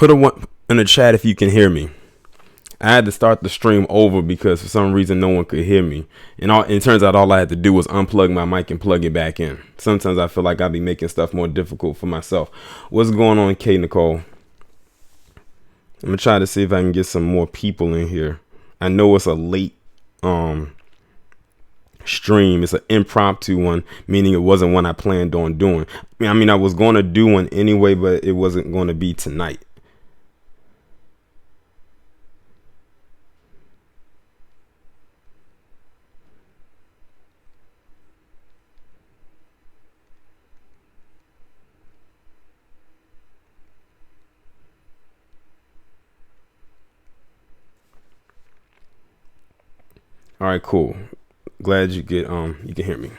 Put a one in the chat if you can hear me. I had to start the stream over because for some reason no one could hear me. And it turns out all I had to do was unplug my mic and plug it back in. Sometimes I feel like I'll be making stuff more difficult for myself. What's going on, K Nicole? I'm gonna try to see if I can get some more people in here. I know it's a late stream. It's an impromptu one, meaning it wasn't one I planned on doing. I mean I was going to do one anyway, but it wasn't going to be tonight. All right, cool. Glad you can hear me.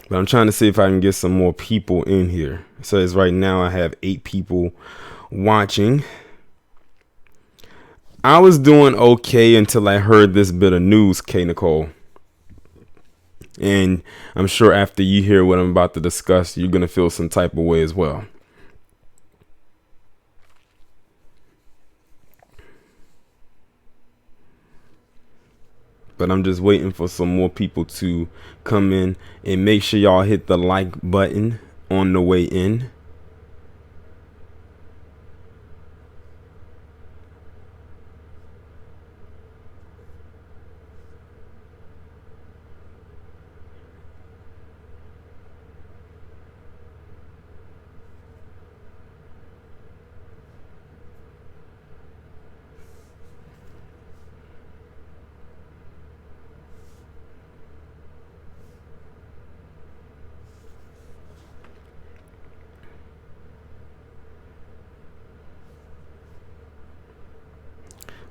But I'm trying to see if I can get some more people in here. It says right now I have 8 people watching. I was doing okay until I heard this bit of news, K Nicole. And I'm sure after you hear what I'm about to discuss, you're gonna feel some type of way as well. But I'm just waiting for some more people to come in, and make sure y'all hit the like button on the way in.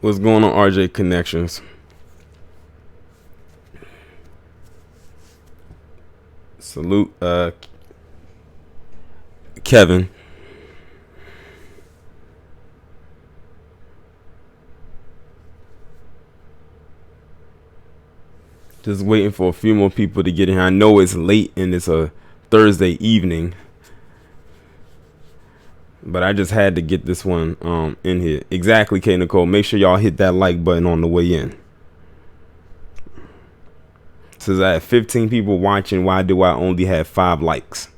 What's going on, RJ Connections? Salute, Kevin. Just waiting for a few more people to get in here. I know it's late and it's a Thursday evening, but I just had to get this one in here. Exactly, K Nicole. Make sure y'all hit that like button on the way in. Says I have 15 people watching. Why do I only have 5 likes?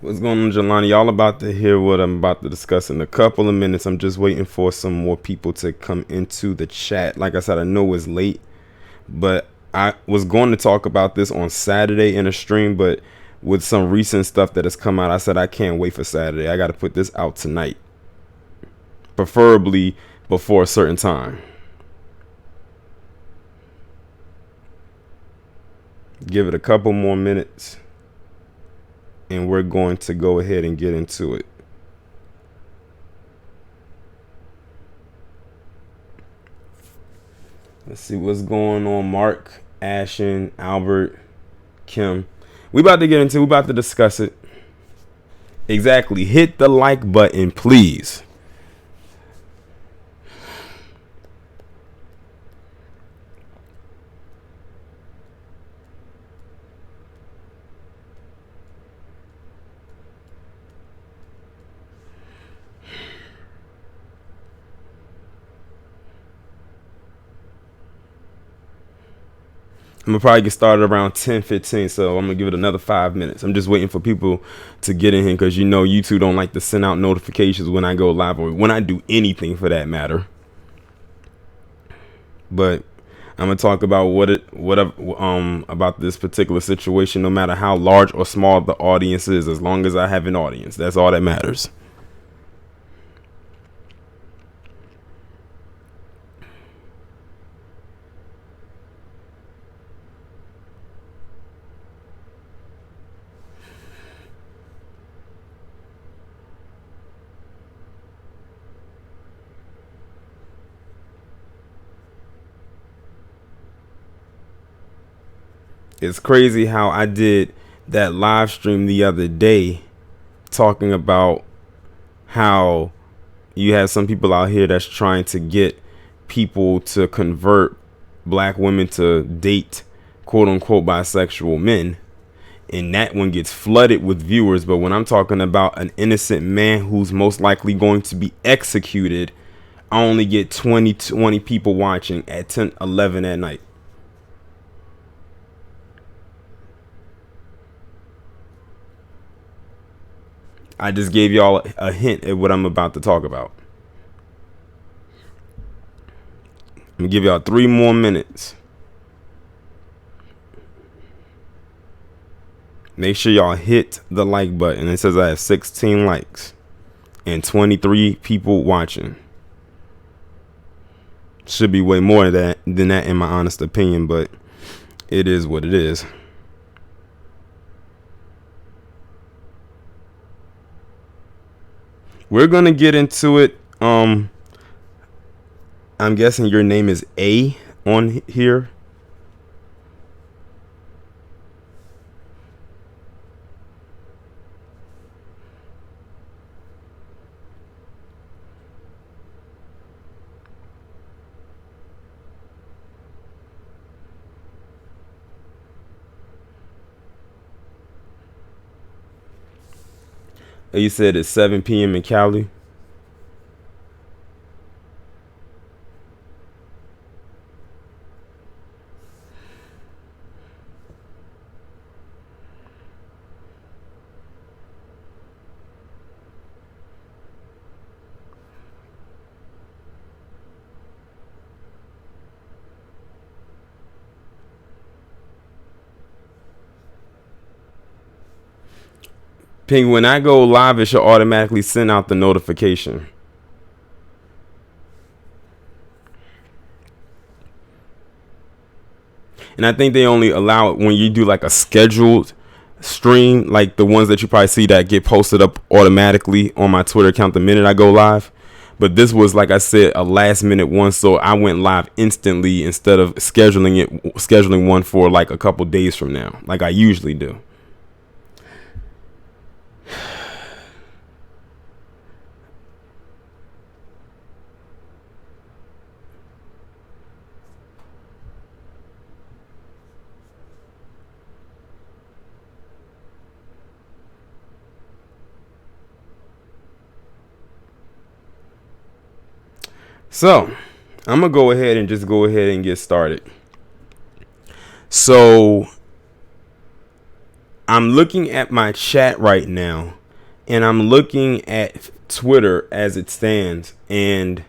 What's going on, Jelani? Y'all about to hear what I'm about to discuss in a couple of minutes. I'm just waiting for some more people to come into the chat. Like I said, I know it's late, but I was going to talk about this on Saturday in a stream, but with some recent stuff that has come out, I said I can't wait for Saturday. I got to put this out tonight, preferably before a certain time. Give it a couple more minutes, and we're going to go ahead and get into it. Let's see what's going on. Mark, Ashen, Albert, Kim. We about to discuss it. Exactly. Hit the like button, please. I'm gonna probably get started around 10:15, so I'm gonna give it another 5 minutes. I'm just waiting for people to get in here because you know YouTube don't like to send out notifications when I go live or when I do anything for that matter. But I'm gonna talk about about this particular situation, no matter how large or small the audience is, as long as I have an audience. That's all that matters. It's crazy how I did that live stream the other day talking about how you have some people out here that's trying to get people to convert black women to date quote unquote bisexual men, and that one gets flooded with viewers. But when I'm talking about an innocent man who's most likely going to be executed, I only get 20 people watching at 10-11 at night. I just gave y'all a hint at what I'm about to talk about. I'm gonna give y'all 3 more minutes. Make sure y'all hit the like button. It says I have 16 likes and 23 people watching. Should be way more than that in my honest opinion, but it is what it is. We're gonna get into it. I'm guessing your name is A on here. You said it's 7 p.m. in Cali. Ping, when I go live, it should automatically send out the notification. And I think they only allow it when you do like a scheduled stream, like the ones that you probably see that get posted up automatically on my Twitter account the minute I go live. But this was, like I said, a last minute one, so I went live instantly instead of scheduling one for like a couple days from now, like I usually do. So I'm gonna go ahead and get started. So I'm looking at my chat right now, and I'm looking at Twitter as it stands, and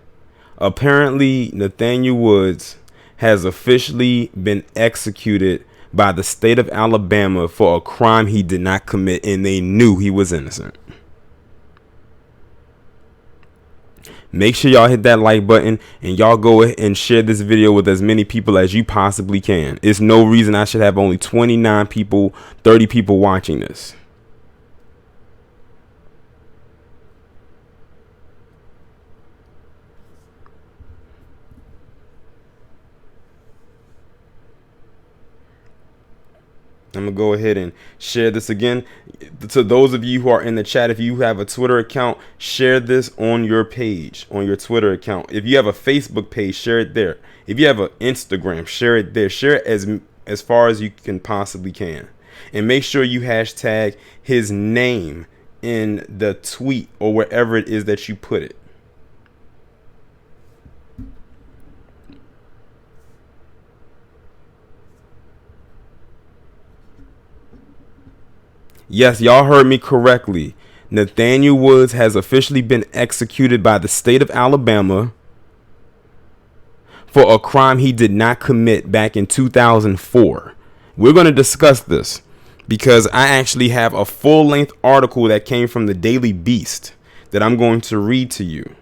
apparently Nathaniel Woods has officially been executed by the state of Alabama for a crime he did not commit, and they knew he was innocent. Make sure y'all hit that like button, and y'all go ahead and share this video with as many people as you possibly can. It's no reason I should have only 29 people, 30 people watching this. I'm going to go ahead and share this again. To those of you who are in the chat, if you have a Twitter account, share this on your page, on your Twitter account. If you have a Facebook page, share it there. If you have an Instagram, share it there. Share it as far as you can possibly can. And make sure you hashtag his name in the tweet or wherever it is that you put it. Yes, y'all heard me correctly. Nathaniel Woods has officially been executed by the state of Alabama for a crime he did not commit back in 2004. We're going to discuss this because I actually have a full-length article that came from the Daily Beast that I'm going to read to you.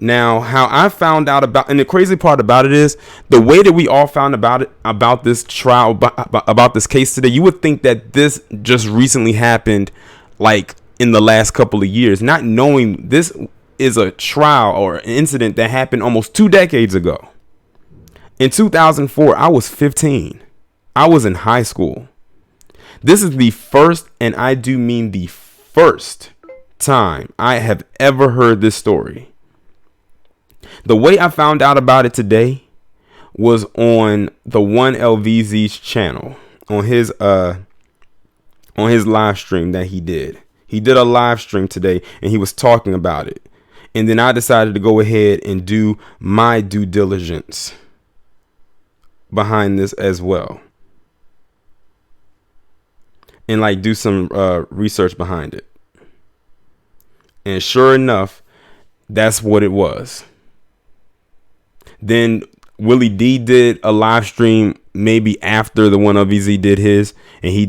Now, how I found out about, and the crazy part about it is the way that we all found about this trial, about this case today. You would think that this just recently happened, like in the last couple of years, not knowing this is a trial or an incident that happened almost 2 decades ago. In 2004, I was 15. I was in high school. This is the first, and I do mean the first time I have ever heard this story. The way I found out about it today was on the one LVZ's channel, on his live stream that he did. He did a live stream today and he was talking about it. And then I decided to go ahead and do my due diligence behind this as well. And like do some research behind it. And sure enough, that's what it was. Then Willie D did a live stream maybe after the one LVZ did his, and he,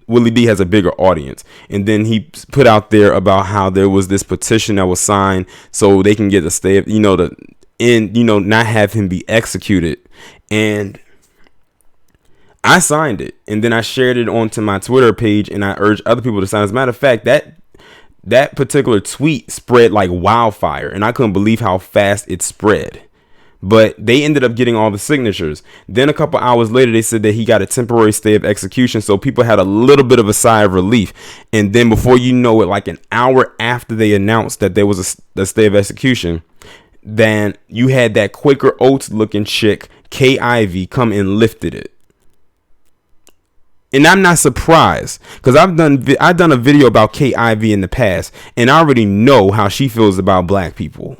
Willie D has a bigger audience. And then he put out there about how there was this petition that was signed so they can get a stay, not have him be executed. And I signed it, and then I shared it onto my Twitter page, and I urged other people to sign. As a matter of fact, that particular tweet spread like wildfire, and I couldn't believe how fast it spread. But they ended up getting all the signatures. Then a couple hours later, they said that he got a temporary stay of execution, so people had a little bit of a sigh of relief. And then before you know it, like an hour after they announced that there was a stay of execution, then you had that Quaker Oats looking chick, Kay Ivey, come and lifted it. And I'm not surprised, because I've done a video about Kay Ivey in the past, and I already know how she feels about black people.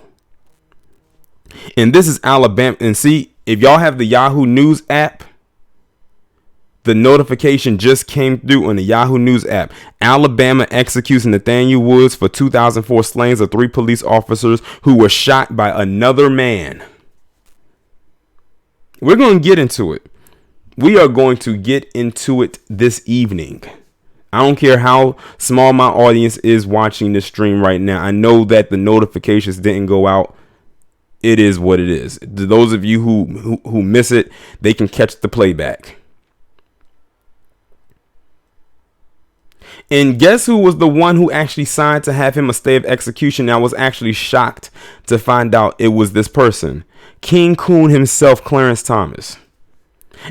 And this is Alabama. And see, if y'all have the Yahoo News app, the notification just came through on the Yahoo News app. Alabama executes Nathaniel Woods for 2004 slayings of 3 police officers who were shot by another man. We're going to get into it. We are going to get into it this evening. I don't care how small my audience is watching this stream right now. I know that the notifications didn't go out. It is what it is. Those of you who miss it, they can catch the playback. And guess who was the one who actually signed to have him a stay of execution? I was actually shocked to find out it was this person. King Coon himself, Clarence Thomas.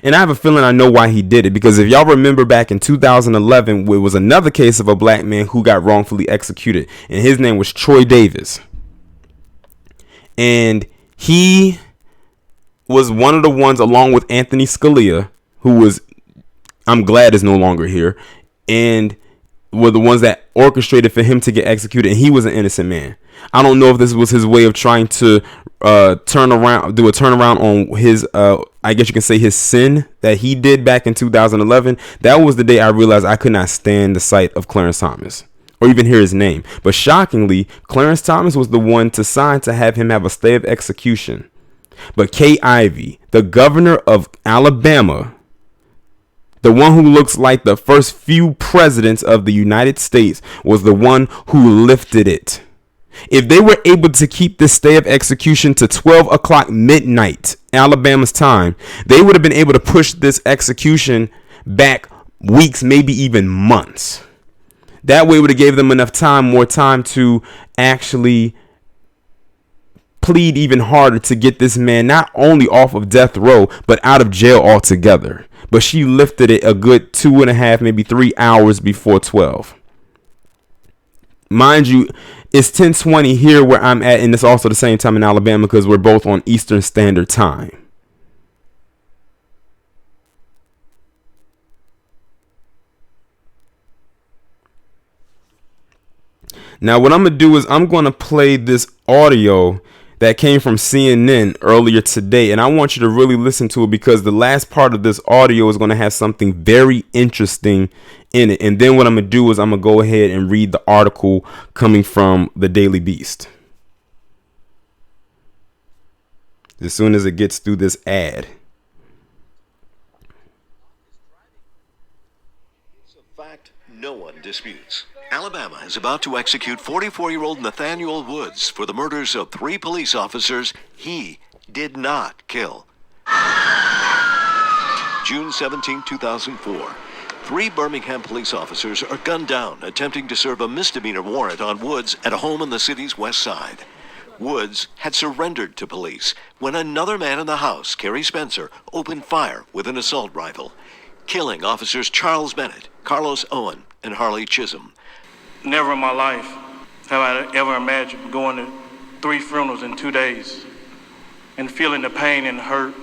And I have a feeling I know why he did it, because if y'all remember back in 2011, it was another case of a black man who got wrongfully executed, and his name was Troy Davis. And he was one of the ones, along with Anthony Scalia, who was, I'm glad is no longer here, and were the ones that orchestrated for him to get executed. And he was an innocent man. I don't know if this was his way of trying to do a turnaround on his, I guess you can say, his sin that he did back in 2011. That was the day I realized I could not stand the sight of Clarence Thomas or even hear his name. But shockingly, Clarence Thomas was the one to sign to have him have a stay of execution. But Kay Ivey, the governor of Alabama, the one who looks like the first few presidents of the United States, was the one who lifted it. If they were able to keep this stay of execution to 12 o'clock midnight, Alabama's time, they would have been able to push this execution back weeks, maybe even months. That way it would have gave them enough time, more time to actually plead even harder to get this man not only off of death row, but out of jail altogether. But she lifted it a good 2.5, maybe 3 hours before 12. Mind you, it's 10:20 here where I'm at, and it's also the same time in Alabama because we're both on Eastern Standard Time. Now, what I'm going to do is I'm going to play this audio that came from CNN earlier today, and I want you to really listen to it because the last part of this audio is going to have something very interesting in it. And then what I'm going to do is I'm going to go ahead and read the article coming from the Daily Beast as soon as it gets through this ad. It's a fact no one disputes. Alabama is about to execute 44-year-old Nathaniel Woods for the murders of 3 police officers he did not kill. June 17, 2004. 3 Birmingham police officers are gunned down attempting to serve a misdemeanor warrant on Woods at a home on the city's west side. Woods had surrendered to police when another man in the house, Kerry Spencer, opened fire with an assault rifle, killing officers Charles Bennett, Carlos Owen, and Harley Chisholm. Never in my life have I ever imagined going to 3 funerals in 2 days and feeling the pain and hurt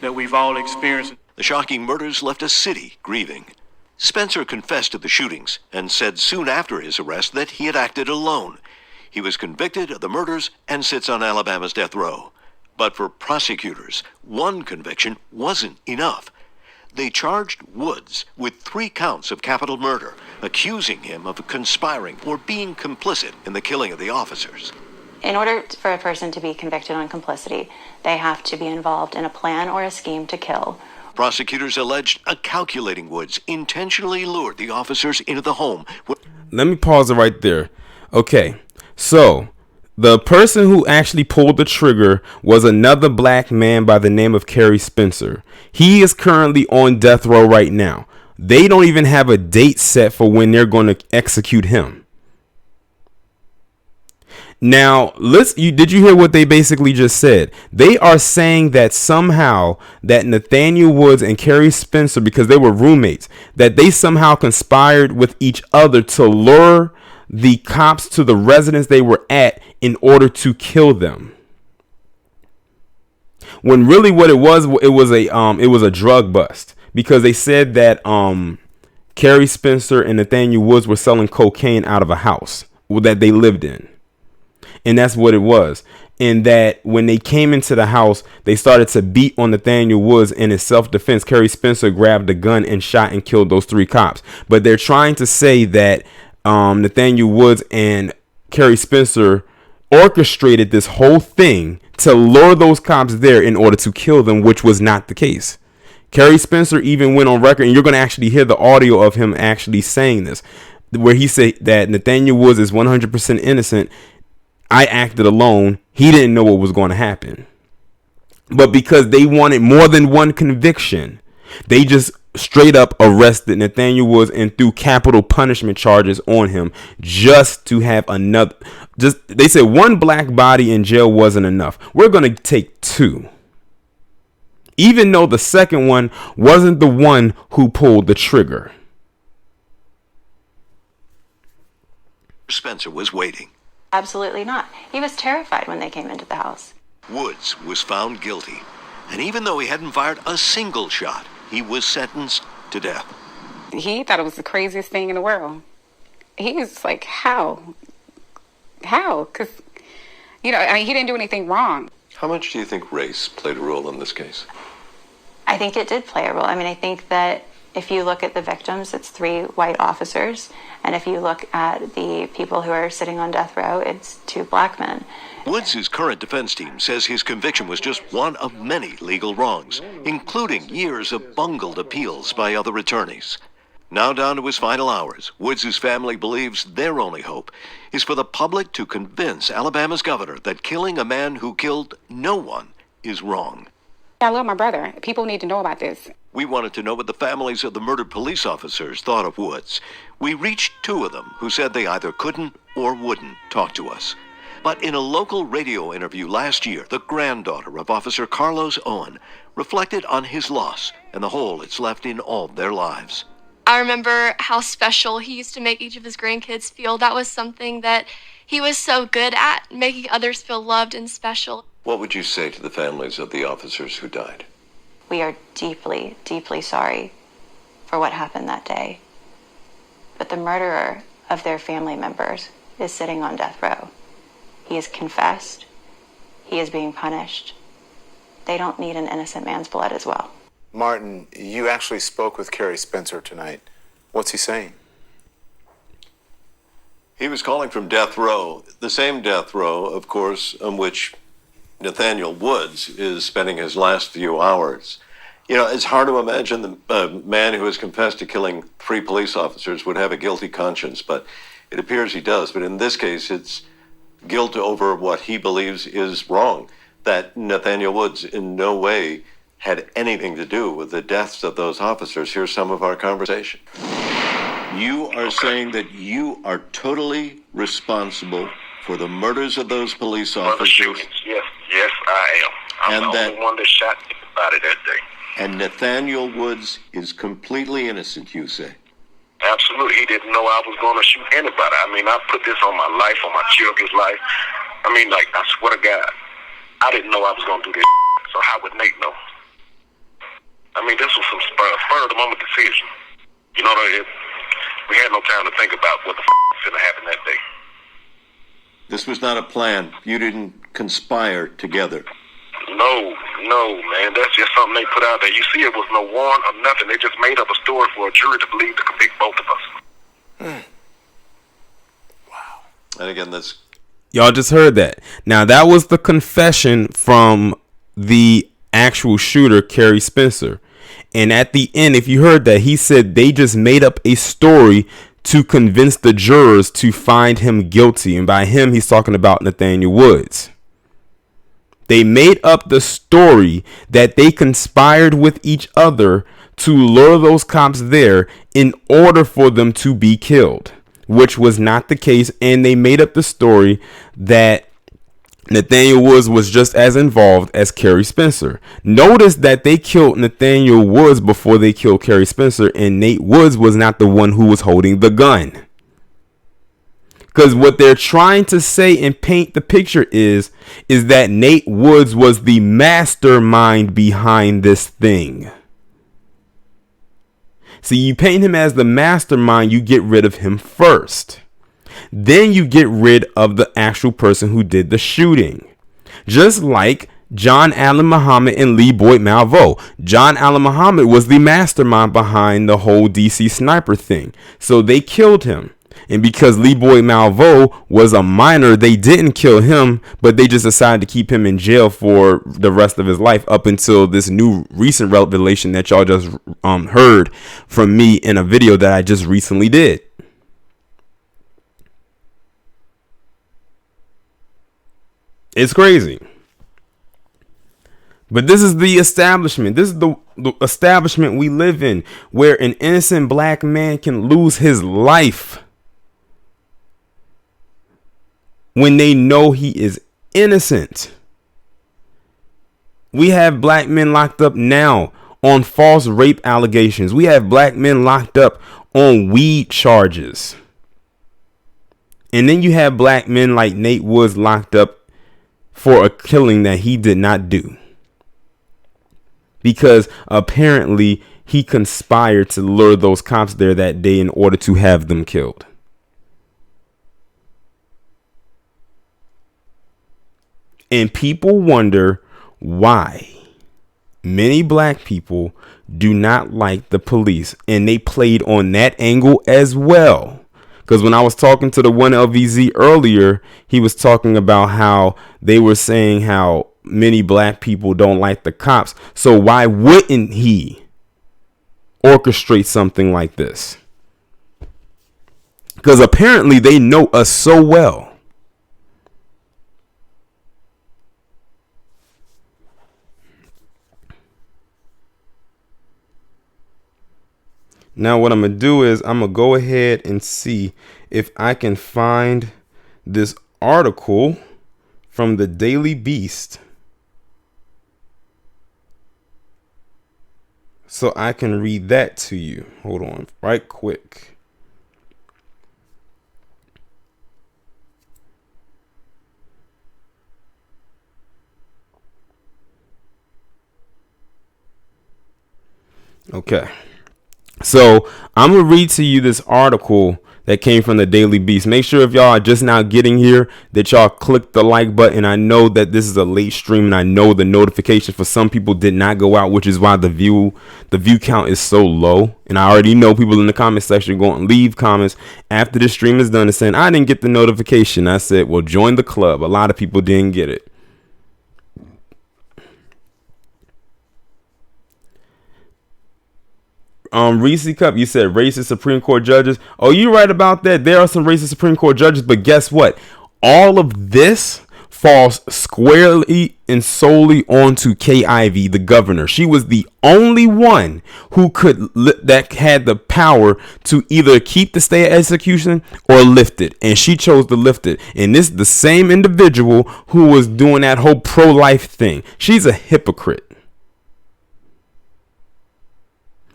that we've all experienced. The shocking murders left a city grieving. Spencer confessed to the shootings and said soon after his arrest that he had acted alone. He was convicted of the murders and sits on Alabama's death row. But for prosecutors, one conviction wasn't enough. They charged Woods with 3 counts of capital murder, accusing him of conspiring or being complicit in the killing of the officers. In order for a person to be convicted on complicity, they have to be involved in a plan or a scheme to kill. Prosecutors alleged a calculating Woods intentionally lured the officers into the home. Let me pause it right there. Okay, so the person who actually pulled the trigger was another black man by the name of Kerry Spencer. He is currently on death row right now. They don't even have a date set for when they're going to execute him. Now, did you hear what they basically just said? They are saying that somehow that Nathaniel Woods and Kerry Spencer, because they were roommates, that they somehow conspired with each other to lure the cops to the residence they were at in order to kill them. When really what it was a drug bust, because they said that Kerry Spencer and Nathaniel Woods were selling cocaine out of a house that they lived in. And that's what it was. And that when they came into the house, they started to beat on Nathaniel Woods, and in self-defense, Kerry Spencer grabbed the gun and shot and killed those 3 cops. But they're trying to say that Nathaniel Woods and Kerry Spencer orchestrated this whole thing to lure those cops there in order to kill them, which was not the case. Kerry Spencer even went on record, and you're going to actually hear the audio of him actually saying this, where he said that Nathaniel Woods is 100% innocent. I acted alone. He didn't know what was going to happen. But because they wanted more than one conviction, they just straight up arrested Nathaniel Woods and threw capital punishment charges on him just to have another. They said one black body in jail wasn't enough. We're going to take 2. Even though the second one wasn't the one who pulled the trigger. Spencer was waiting. Absolutely not. He was terrified when they came into the house. Woods was found guilty, and even though he hadn't fired a single shot, he was sentenced to death. He thought it was the craziest thing in the world. He was like, how? Because, he didn't do anything wrong. How much do you think race played a role in this case? I think it did play a role. I think that if you look at the victims, it's 3 white officers. And if you look at the people who are sitting on death row, it's 2 black men. Woods' current defense team says his conviction was just one of many legal wrongs, including years of bungled appeals by other attorneys. Now down to his final hours, Woods' family believes their only hope is for the public to convince Alabama's governor that killing a man who killed no one is wrong. I love my brother. People need to know about this. We wanted to know what the families of the murdered police officers thought of Woods. We reached 2 of them who said they either couldn't or wouldn't talk to us. But in a local radio interview last year, the granddaughter of Officer Carlos Owen reflected on his loss and the hole it's left in all their lives. I remember how special he used to make each of his grandkids feel. That was something that he was so good at, making others feel loved and special. What would you say to the families of the officers who died? We are deeply, deeply sorry for what happened that day. But the murderer of their family members is sitting on death row. He has confessed. He is being punished. They don't need an innocent man's blood as well. Martin, you actually spoke with Kerry Spencer tonight. What's he saying? He was calling from death row, the same death row, of course, on which Nathaniel Woods is spending his last few hours. It's hard to imagine the man who has confessed to killing 3 police officers would have a guilty conscience, but it appears he does. But in this case, it's guilt over what he believes is wrong, that Nathaniel Woods in no way had anything to do with the deaths of those officers. Here's some of our conversation. You are saying that you are totally responsible for the murders of those police For the officers. shootings, yes, I am. I'm And the that- only one that shot anybody that day. And Nathaniel Woods is completely innocent, you say? Absolutely. He didn't know I was going to shoot anybody. I mean, I put this on my life, on my children's life. I mean, like, I swear to God, I didn't know I was going to do this. So how would Nate know? I mean, this was some spur of the moment decision. You know, we had no time to think about what the was going to happen that day. This was not a plan. You didn't conspire together. No, man. That's just something they put out there. You see, it was no warrant or nothing. They just made up a story for a jury to believe to convict both of us. And again, that's Y'all just heard that. Now, that was the confession from the actual shooter, Kerry Spencer. And at the end, if you heard that, he said they just made up a story to convince the jurors to find him guilty. And by him, he's talking about Nathaniel Woods. They made up the story that they conspired with each other to lure those cops there in order for them to be killed, which was not the case. And they made up the story that Nathaniel Woods was just as involved as Kerry Spencer. Notice that they killed Nathaniel Woods before they killed Kerry Spencer, and Nate Woods was not the one who was holding the gun. Because what they're trying to say and paint the picture is that Nate Woods was the mastermind behind this thing. See, you paint him as the mastermind, you get rid of him first. Then you get rid of the actual person who did the shooting. Just like John Allen Muhammad and Lee Boyd Malveaux. John Allen Muhammad was the mastermind behind the whole DC sniper thing. So they killed him. And because Lee Boyd Malveaux was a minor, they didn't kill him, but they just decided to keep him in jail for the rest of his life up until this new recent revelation that y'all just heard from me in a video that I just recently did. It's crazy. But this is the establishment. This is the establishment we live in, where an innocent black man can lose his life when they know he is innocent. We have black men locked up now on false rape allegations. We have black men locked up on weed charges. And then you have black men like Nate Woods locked up for a killing that he did not do. Because apparently he conspired to lure those cops there that day in order to have them killed. And people wonder why many black people do not like the police. And they played on that angle as well. Because when I was talking to the 1LVZ earlier, he was talking about how they were saying how many black people don't like the cops. So why wouldn't he orchestrate something like this? Because apparently they know us so well. Now what I'm going to do is I'm going to go ahead and see if I can find this article from the Daily Beast so I can read that to you. Hold on right quick. Okay. So I'm going to read to you this article that came from the Daily Beast. Make sure if y'all are just now getting here that y'all click the like button. I know that this is a late stream and I know the notification for some people did not go out, which is why the view count is so low. And I already know people in the comment section going to leave comments after the stream is done and saying, I didn't get the notification. I said, well, join the club. A lot of people didn't get it. Reese Cup, you said racist Supreme Court judges. Oh, you're right about that. There are some racist Supreme Court judges, but guess what? All of this falls squarely and solely onto KIV, the governor. She was the only one who that had the power to either keep the stay of execution or lift it, and she chose to lift it. And this is the same individual who was doing that whole pro-life thing. She's a hypocrite.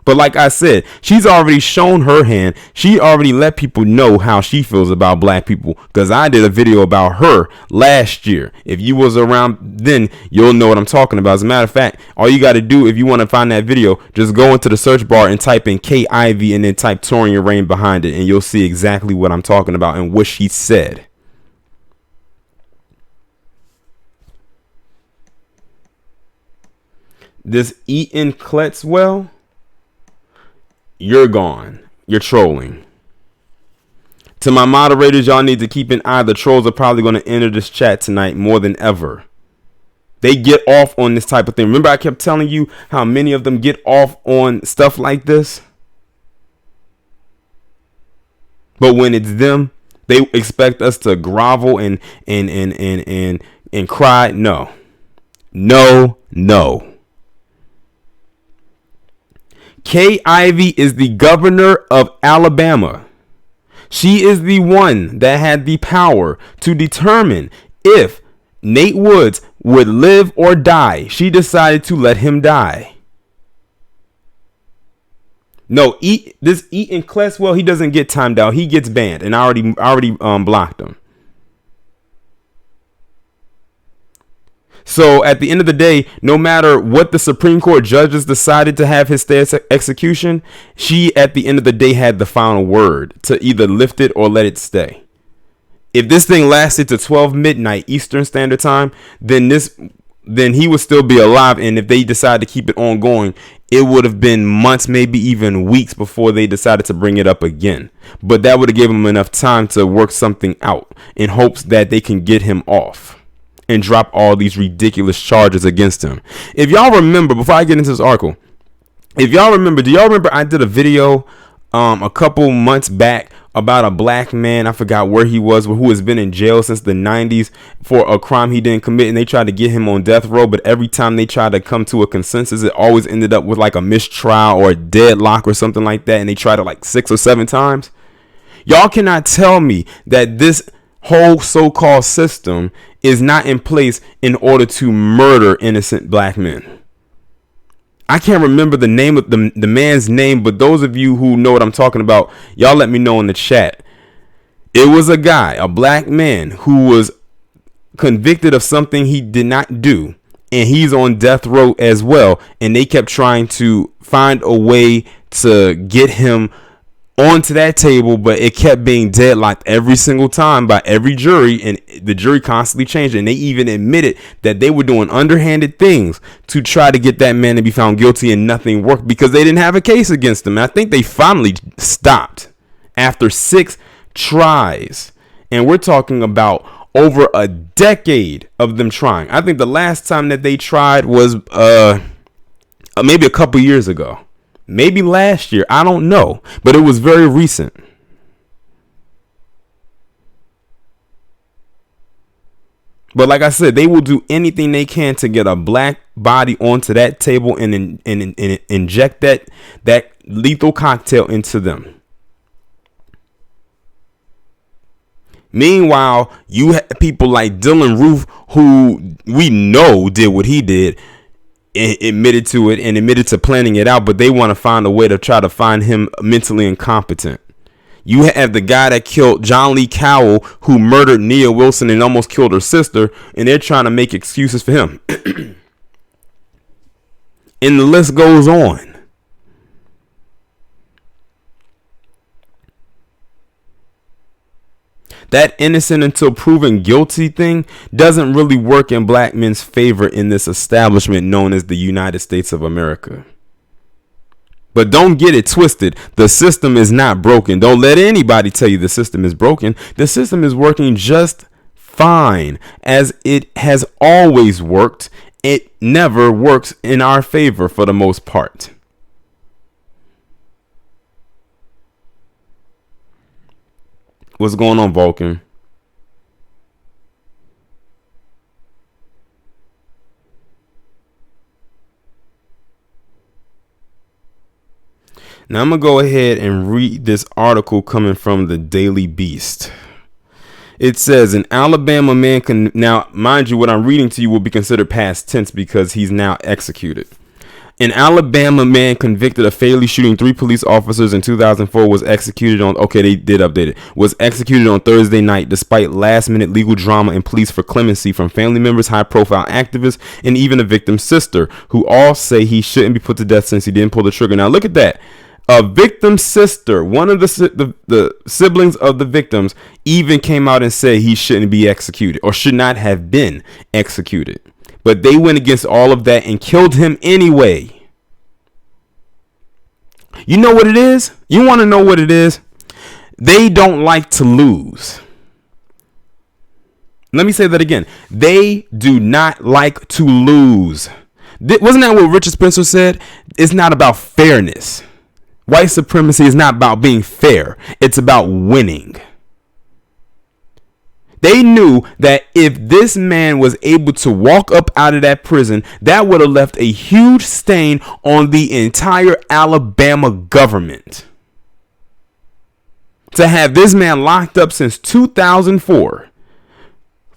But like I said, she's already shown her hand. She already let people know how she feels about black people, because I did a video about her last year. If you was around then, you'll know what I'm talking about. As a matter of fact, all you got to do if you want to find that video, just go into the search bar and type in KIV and then type Torian Rain behind it, and you'll see exactly what I'm talking about and what she said. This Eaton Kletzwell, you're gone. You're trolling. To my moderators, y'all need to keep an eye. The trolls are probably going to enter this chat tonight more than ever. They get off on this type of thing. Remember, I kept telling you how many of them get off on stuff like this? But when it's them, they expect us to grovel and cry. No. No, no. Kay Ivey is the governor of Alabama. She is the one that had the power to determine if Nate Woods would live or die. She decided to let him die. No, this Eaton Kletzwell, he doesn't get timed out. He gets banned, and I already blocked him. So at the end of the day, no matter what the Supreme Court judges decided to have his stay execution, she at the end of the day had the final word to either lift it or let it stay. If this thing lasted to 12 midnight Eastern Standard Time, then he would still be alive. And if they decide to keep it ongoing, it would have been months, maybe even weeks before they decided to bring it up again. But that would have given them enough time to work something out in hopes that they can get him off and drop all these ridiculous charges against him. If y'all remember, before I get into this article, do y'all remember I did a video a couple months back about a black man, I forgot where he was, who has been in jail since the 90s for a crime he didn't commit, and they tried to get him on death row, but every time they tried to come to a consensus, it always ended up with like a mistrial or a deadlock or something like that, and they tried it like 6 or 7 times. Y'all cannot tell me that this whole so-called system is not in place in order to murder innocent black men. I can't remember the name of the man's name, but those of you who know what I'm talking about, y'all let me know in the chat. It was a guy, a black man, who was convicted of something he did not do, and he's on death row as well, and they kept trying to find a way to get him onto that table, but it kept being deadlocked every single time by every jury, and the jury constantly changed, and they even admitted that they were doing underhanded things to try to get that man to be found guilty, and nothing worked because they didn't have a case against him. And I think they finally stopped after 6 tries, and we're talking about over a decade of them trying. I think the last time that they tried was maybe a couple years ago. Maybe last year, I don't know, but it was very recent. But like I said, they will do anything they can to get a black body onto that table and inject that lethal cocktail into them. Meanwhile, you have people like Dylan Roof, who we know did what he did, admitted to it and admitted to planning it out, but they want to find a way to try to find him mentally incompetent. You have the guy that killed John Lee Cowell, who murdered Nia Wilson and almost killed her sister, and they're trying to make excuses for him. And the list goes on. That innocent until proven guilty thing doesn't really work in black men's favor in this establishment known as the United States of America. But don't get it twisted. The system is not broken. Don't let anybody tell you the system is broken. The system is working just fine, as it has always worked. It never works in our favor for the most part. What's going on, Vulcan? Now I'm going to go ahead and read this article coming from the Daily Beast. It says an Alabama man can, now mind you, what I'm reading to you will be considered past tense because he's now executed. An Alabama man convicted of fatally shooting 3 police officers in 2004 was executed on, okay, they did update it, was executed on Thursday night despite last-minute legal drama and pleas for clemency from family members, high-profile activists, and even the victim's sister, who all say he shouldn't be put to death since he didn't pull the trigger. Now look at that. A victim's sister, one of the siblings of the victims, even came out and said he shouldn't be executed or should not have been executed. But they went against all of that and killed him anyway. You know what it is? You want to know what it is? They don't like to lose. Let me say that again. They do not like to lose. Wasn't that what Richard Spencer said? It's not about fairness. White supremacy is not about being fair. It's about winning. They knew that if this man was able to walk up out of that prison, that would have left a huge stain on the entire Alabama government. To have this man locked up since 2004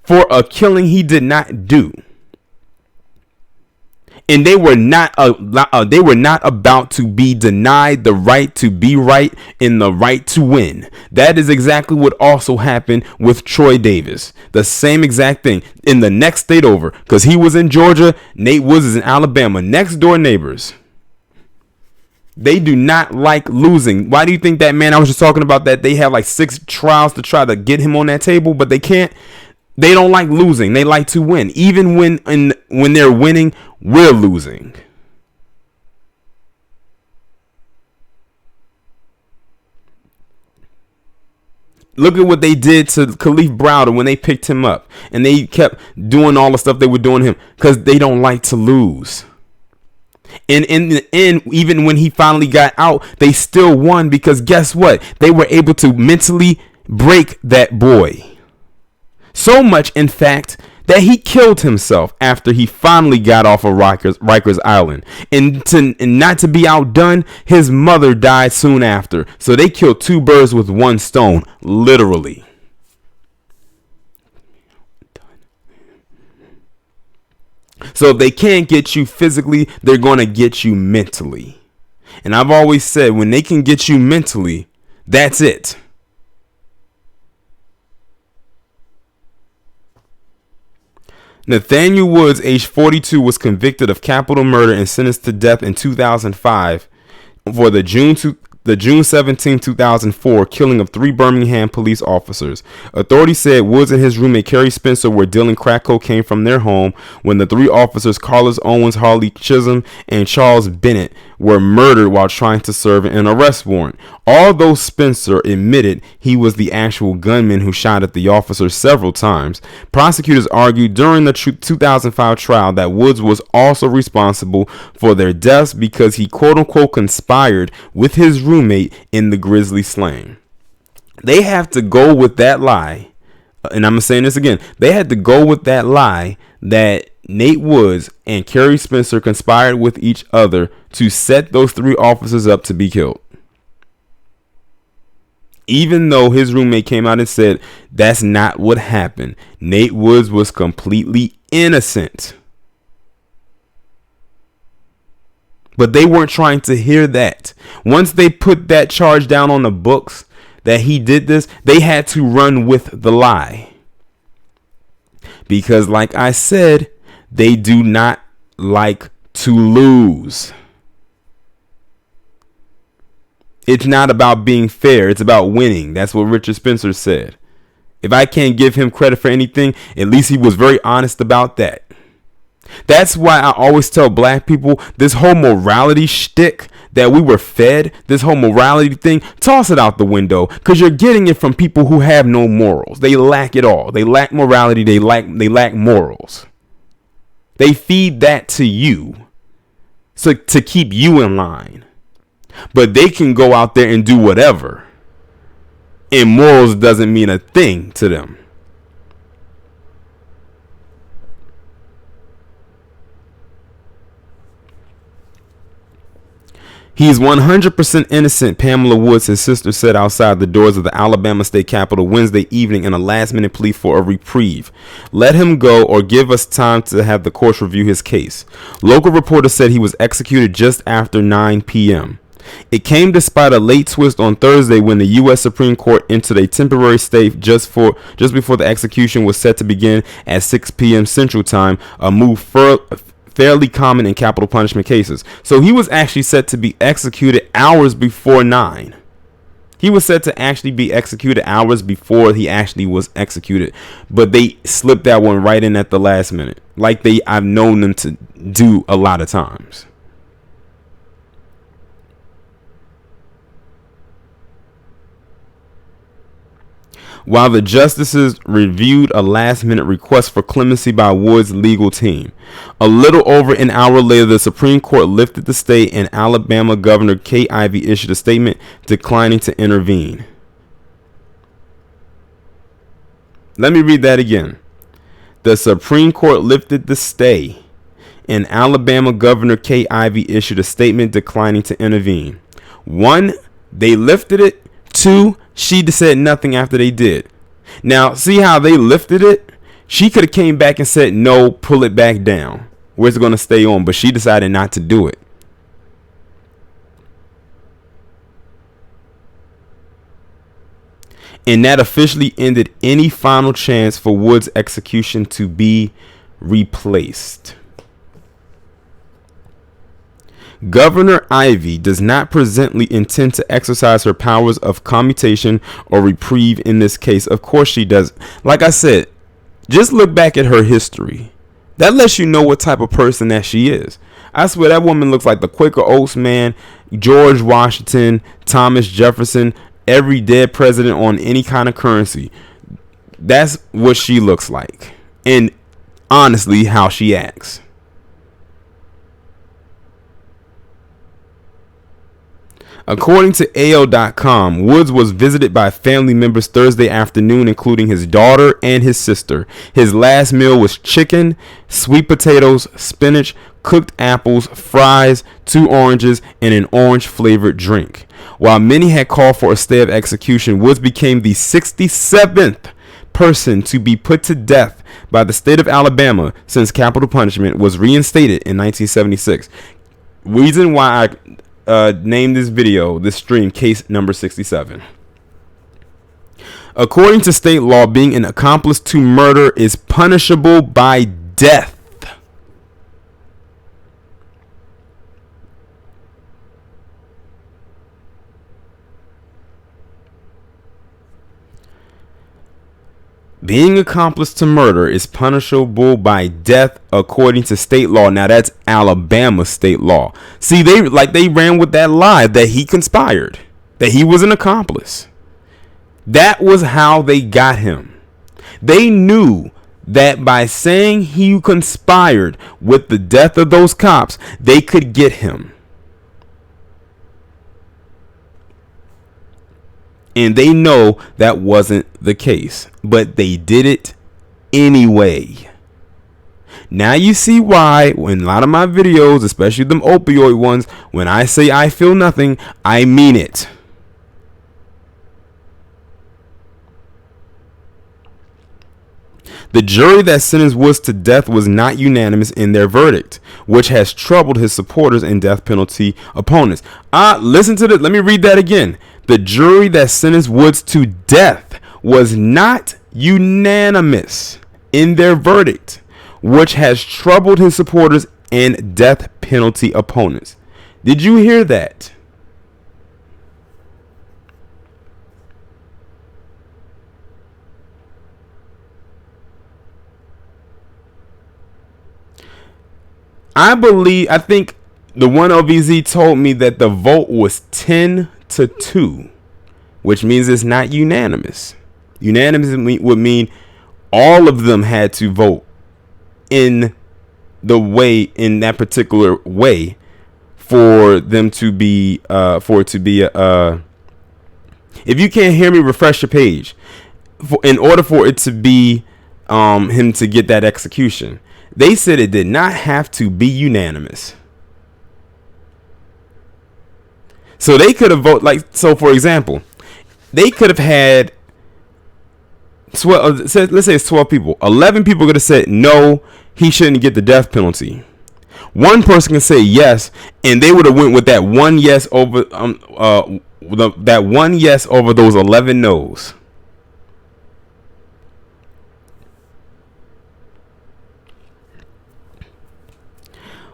for a killing he did not do. And they were not about to be denied the right to be right and the right to win. That is exactly what also happened with Troy Davis. The same exact thing in the next state over, because he was in Georgia, Nate Woods is in Alabama, next door neighbors. They do not like losing. Why do you think that man, I was just talking about that, they have like 6 trials to try to get him on that table, but they can't. They don't like losing. They like to win. Even when they're winning, we're losing. Look at what they did to Khalif Browder when they picked him up. And they kept doing all the stuff they were doing to him because they don't like to lose. And in the end, even when he finally got out, they still won because guess what? They were able to mentally break that boy. So much, in fact, that he killed himself after he finally got off of Rikers Island. And not to be outdone, his mother died soon after. So they killed 2 birds with 1 stone, literally. So if they can't get you physically, they're going to get you mentally. And I've always said, when they can get you mentally, that's it. Nathaniel Woods, age 42, was convicted of capital murder and sentenced to death in 2005 for the June 17, 2004 killing of 3 Birmingham police officers. Authorities said Woods and his roommate Kerry Spencer were dealing crack cocaine from their home when the 3 officers, Carlos Owens, Harley Chisholm, and Charles Bennett, were murdered while trying to serve an arrest warrant. Although Spencer admitted he was the actual gunman who shot at the officers several times, prosecutors argued during the 2005 trial that Woods was also responsible for their deaths because he quote-unquote conspired with his roommate in the grisly slaying. They have to go with that lie, and I'm saying this again, they had to go with that lie that Nate Woods and Kerry Spencer conspired with each other to set those 3 officers up to be killed. Even though his roommate came out and said that's not what happened. Nate Woods was completely innocent. But they weren't trying to hear that. Once they put that charge down on the books that he did this, they had to run with the lie. Because like I said, they do not like to lose. It's not about being fair. It's about winning. That's what Richard Spencer said. If I can't give him credit for anything, at least he was very honest about that. That's why I always tell black people this whole morality shtick that we were fed, this whole morality thing, toss it out the window because you're getting it from people who have no morals. They lack it all. They lack morality. They lack morals. They feed that to you so to keep you in line. But they can go out there and do whatever. And morals doesn't mean a thing to them. He's 100% innocent, Pamela Woods, his sister, said outside the doors of the Alabama state capitol Wednesday evening in a last-minute plea for a reprieve. Let him go or give us time to have the courts review his case. Local reporters said he was executed just after 9 p.m. It came despite a late twist on Thursday when the U.S. Supreme Court entered a temporary stay just before the execution was set to begin at 6 p.m. Central Time, a move fairly common in capital punishment cases. So he was actually set to be executed hours before 9. He was set to actually be executed hours before he actually was executed. But they slipped that one right in at the last minute, like I've known them to do a lot of times. While the justices reviewed a last-minute request for clemency by Woods' legal team. A little over an hour later, the Supreme Court lifted the stay and Alabama Governor Kay Ivey issued a statement declining to intervene. Let me read that again. The Supreme Court lifted the stay and Alabama Governor Kay Ivey issued a statement declining to intervene. 1, they lifted it. 2, she said nothing after they did. Now, see how they lifted it? She could have came back and said, no, pull it back down. Where's it going to stay on? But she decided not to do it. And that officially ended any final chance for Woods' execution to be replaced. Governor Ivey does not presently intend to exercise her powers of commutation or reprieve in this case. Of course she does. Like I said, just look back at her history. That lets you know what type of person that she is. I swear that woman looks like the Quaker Oats man, George Washington, Thomas Jefferson, every dead president on any kind of currency. That's what she looks like. And honestly, how she acts. According to AO.com, Woods was visited by family members Thursday afternoon, including his daughter and his sister. His last meal was chicken, sweet potatoes, spinach, cooked apples, fries, 2 oranges, and an orange-flavored drink. While many had called for a stay of execution, Woods became the 67th person to be put to death by the state of Alabama since capital punishment was reinstated in 1976. Reason why I name this stream case number 67. According to state law, being an accomplice to murder is punishable by death. Being accomplice to murder is punishable by death according to state law. Now that's Alabama state law. See, they ran with that lie that he conspired, that he was an accomplice. That was how they got him. They knew that by saying he conspired with the death of those cops, they could get him. And they know that wasn't the case, but they did it anyway. Now you see why in a lot of my videos, especially them opioid ones, when I say I feel nothing, I mean it. The jury that sentenced Woods to death was not unanimous in their verdict, which has troubled his supporters and death penalty opponents. Listen to this. Let me read that again. The jury that sentenced Woods to death was not unanimous in their verdict, which has troubled his supporters and death penalty opponents. Did you hear that? I think the one OVZ told me that the vote was 10-2, which means it's not unanimous. Unanimous would mean all of them had to vote in that particular way for them to be if you can't hear me, refresh your page. In order for it to be him to get that execution. They said it did not have to be unanimous. So they could have voted, like, so for example, they could have had 12, let's say it's 12 people. 11 people could have said no, he shouldn't get the death penalty. One person can say yes, and they would have went with that one yes over that one yes over those 11 no's.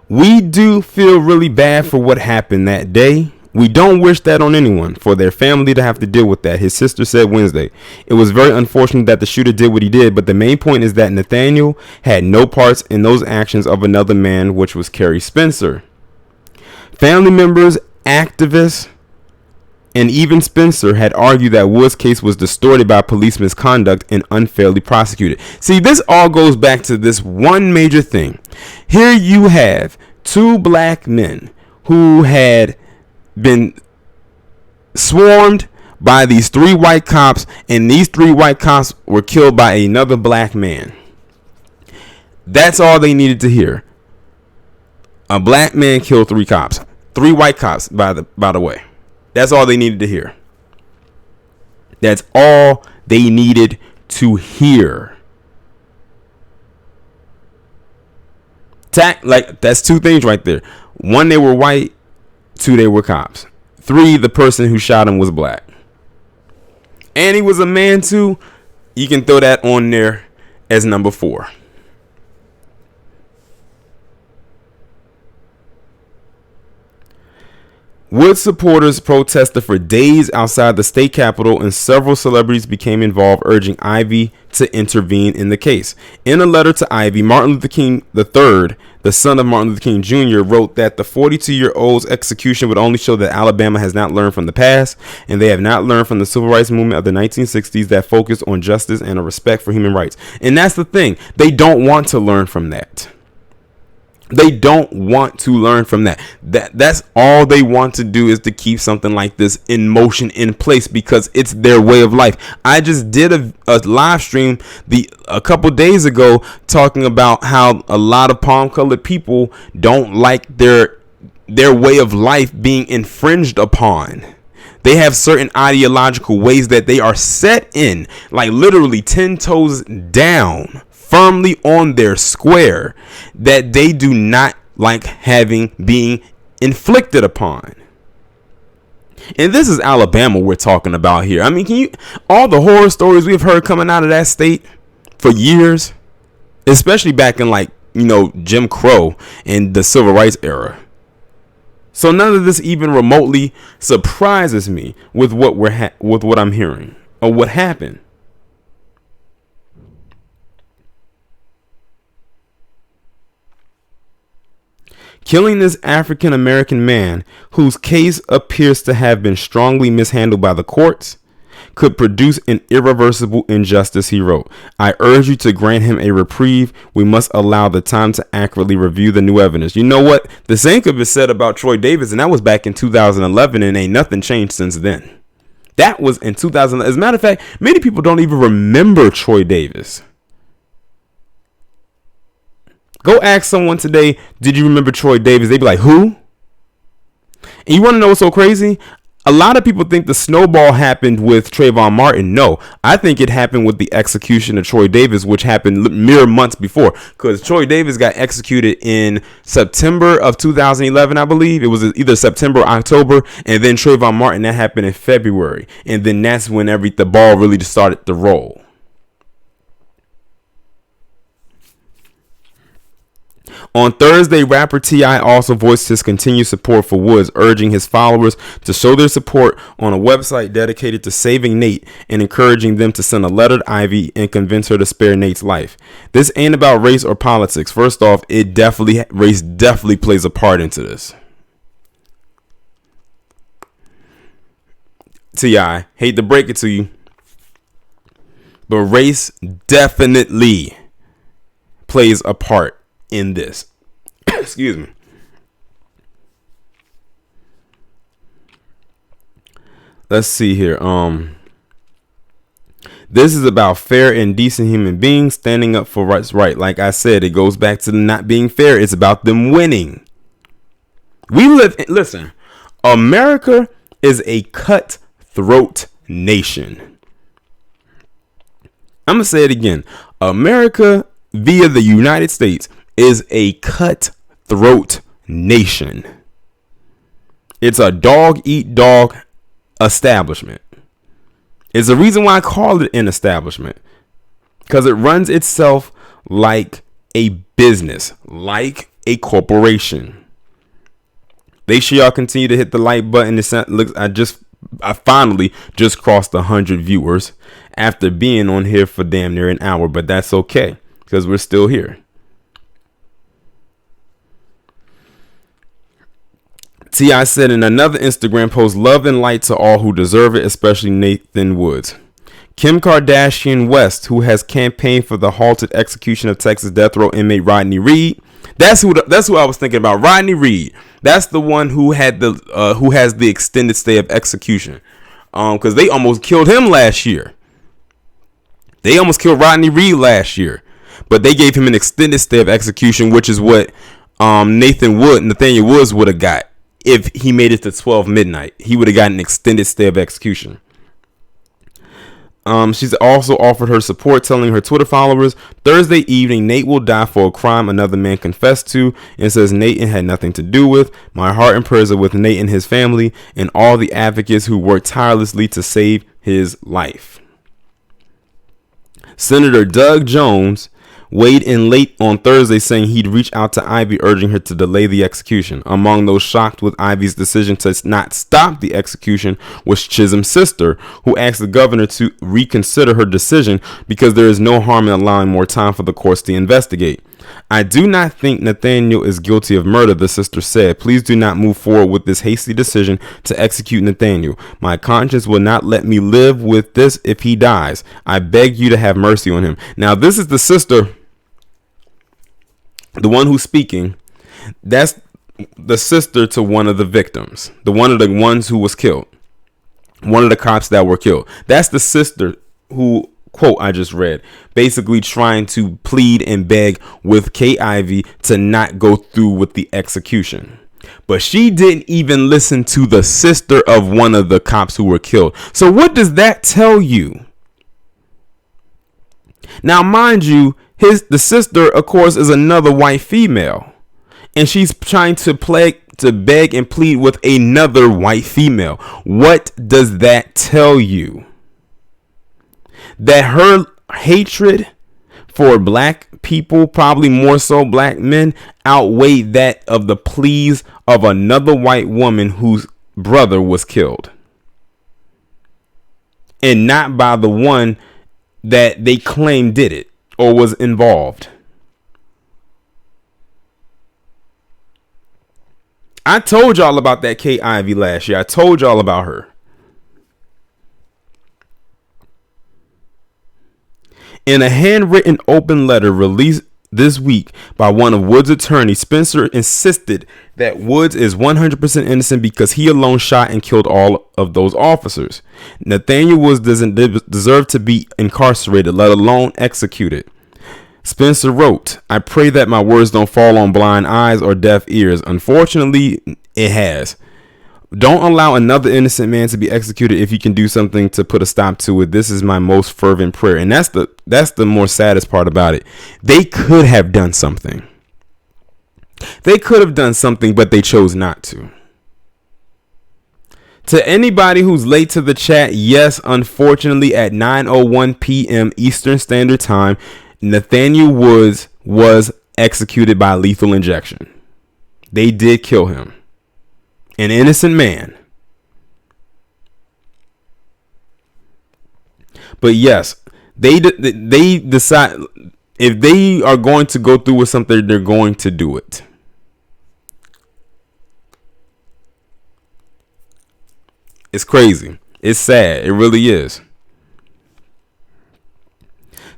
We do feel really bad for what happened that day. We don't wish that on anyone, for their family to have to deal with that, his sister said Wednesday. It was very unfortunate that the shooter did what he did, but the main point is that Nathaniel had no parts in those actions of another man, which was Kerry Spencer. Family members, activists, and even Spencer had argued that Wood's case was distorted by police misconduct and unfairly prosecuted. See, this all goes back to this one major thing. Here you have two black men who had been swarmed by these three white cops, and these three white cops were killed by another black man. That's all they needed to hear. A black man killed three cops. Three white cops, by the way. That's all they needed to hear. That's all they needed to hear. Like, that's two things right there. One, they were white. Two, they were cops. Three, the person who shot him was black. And he was a man too. You can throw that on there as number 4. Wood supporters protested for days outside the state capitol, and several celebrities became involved, urging Ivy to intervene in the case. In a letter to Ivy, Martin Luther King III, the son of Martin Luther King Jr., wrote that the 42-year-old's execution would only show that Alabama has not learned from the past, and they have not learned from the civil rights movement of the 1960s that focused on justice and a respect for human rights. And that's the thing. They don't want to learn from that. They don't want to learn from that. That's all they want to do, is to keep something like this in motion, in place, because it's their way of life. I just did a live stream a couple days ago talking about how a lot of palm-colored people don't like their way of life being infringed upon. They have certain ideological ways that they are set in, like literally 10 toes down, firmly on their square, that they do not like being inflicted upon. And this is Alabama we're talking about here. I mean, all the horror stories we've heard coming out of that state for years, especially back in Jim Crow and the civil rights era. So none of this even remotely surprises me with what I'm hearing or what happened. Killing this African American man, whose case appears to have been strongly mishandled by the courts, could produce an irreversible injustice, he wrote. I urge you to grant him a reprieve. We must allow the time to accurately review the new evidence. You know what? The same could be said about Troy Davis, and that was back in 2011, and ain't nothing changed since then. That was in 2000. As a matter of fact, many people don't even remember Troy Davis. Go ask someone today, did you remember Troy Davis? They'd be like, who? And you want to know what's so crazy? A lot of people think the snowball happened with Trayvon Martin. No, I think it happened with the execution of Troy Davis, which happened mere months before. Because Troy Davis got executed in September of 2011, I believe. It was either September or October. And then Trayvon Martin, that happened in February. And then that's when the ball really just started to roll. On Thursday, rapper T.I. also voiced his continued support for Woods, urging his followers to show their support on a website dedicated to saving Nate and encouraging them to send a letter to Ivy and convince her to spare Nate's life. This ain't about race or politics. First off, race definitely plays a part into this. T.I., hate to break it to you, but race definitely plays a part in this. Excuse me. Let's see here. This is about fair and decent human beings standing up for what's right. Like I said, it goes back to not being fair. It's about them winning. Listen, America is a cutthroat nation. I'm going to say it again. America via the United States is a cutthroat nation. It's a dog eat dog establishment. It's the reason why I call it an establishment, because it runs itself like a business, like a corporation. Make sure y'all continue to hit the like button. I finally just crossed 100 viewers after being on here for damn near an hour, but that's okay because we're still here. T.I. said in another Instagram post, love and light to all who deserve it, especially Nathan Woods. Kim Kardashian West, who has campaigned for the halted execution of Texas death row inmate Rodney Reed. That's who I was thinking about. Rodney Reed. That's the one who has the extended stay of execution. Because they almost killed him last year. They almost killed Rodney Reed last year, but they gave him an extended stay of execution, which is what Nathaniel Woods would have got if he made it to 12 midnight. He would have gotten an extended stay of execution. She's also offered her support, telling her Twitter followers, Thursday evening, Nate will die for a crime another man confessed to, and says Nate had nothing to do with. My heart and prayers are with Nate and his family and all the advocates who worked tirelessly to save his life. Senator Doug Jones weighed in late on Thursday, saying he'd reach out to Ivy, urging her to delay the execution. Among those shocked with Ivy's decision to not stop the execution was Chisholm's sister, who asked the governor to reconsider her decision because there is no harm in allowing more time for the courts to investigate. I do not think Nathaniel is guilty of murder, the sister said. Please do not move forward with this hasty decision to execute Nathaniel. My conscience will not let me live with this if he dies. I beg you to have mercy on him. Now, this is the sister, the one who's speaking. That's the sister to one of the victims, one of the ones who was killed, one of the cops that were killed. That's the sister who, quote I just read, basically trying to plead and beg with Kay Ivy to not go through with the execution. But she didn't even listen to the sister of one of the cops who were killed. So what does that tell you? Now, mind you, the sister, of course, is another white female, and she's trying to beg and plead with another white female. What does that tell you? That her hatred for black people, probably more so black men, outweighed that of the pleas of another white woman whose brother was killed, and not by the one that they claim did it or was involved. I told y'all about that Kay Ivy last year. I told y'all about her. In a handwritten open letter released this week by one of Woods' attorneys, Spencer insisted that Woods is 100% innocent because he alone shot and killed all of those officers. Nathaniel Woods doesn't deserve to be incarcerated, let alone executed. Spencer wrote, I pray that my words don't fall on blind eyes or deaf ears. Unfortunately, it has. Don't allow another innocent man to be executed if you can do something to put a stop to it. This is my most fervent prayer. And that's the more saddest part about it. They could have done something. They could have done something, but they chose not to. To anybody who's late to the chat, yes, unfortunately, at 9:01 p.m. Eastern Standard Time, Nathaniel Woods was executed by lethal injection. They did kill him. An innocent man. But yes, they decide if they are going to go through with something, they're going to do it. It's crazy. It's sad. It really is.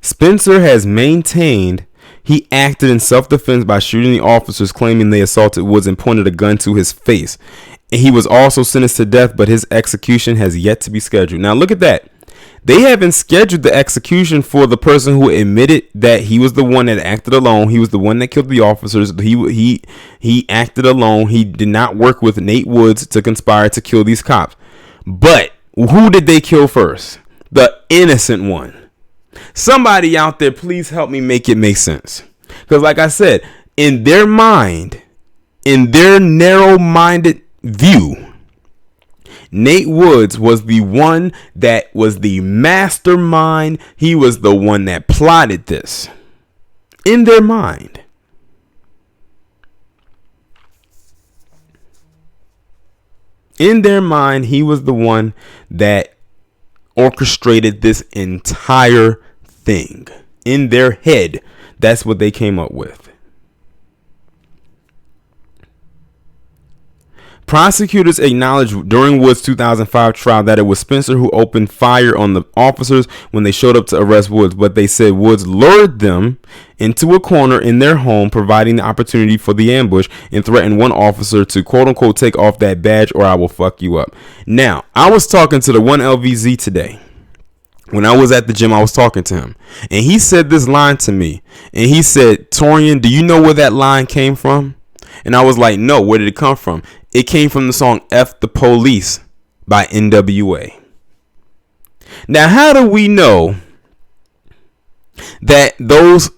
Spencer has maintained he acted in self-defense by shooting the officers, claiming they assaulted Woods and pointed a gun to his face. And he was also sentenced to death, but his execution has yet to be scheduled. Now look at that. They haven't scheduled the execution for the person who admitted that he was the one that acted alone. He was the one that killed the officers. He acted alone. He did not work with Nate Woods to conspire to kill these cops. But who did they kill first? The innocent one. Somebody out there, please help me make it make sense. Because like I said, in their mind, in their narrow-minded view, Nate Woods was the one that was the mastermind. He was the one that plotted this. In their mind. In their mind, he was the one that orchestrated this entire thing. In their head, that's what they came up with. Prosecutors acknowledged during Woods' 2005 trial that it was Spencer who opened fire on the officers when they showed up to arrest Woods, but they said Woods lured them into a corner in their home, providing the opportunity for the ambush, and threatened one officer to quote-unquote take off that badge or I will fuck you up. Now, I was talking to the one LVZ today. When I was at the gym, I was talking to him, and he said this line to me, and he said, Torian, do you know where that line came from? And I was like, no, where did it come from? It came from the song F the Police by NWA. Now, how do we know that those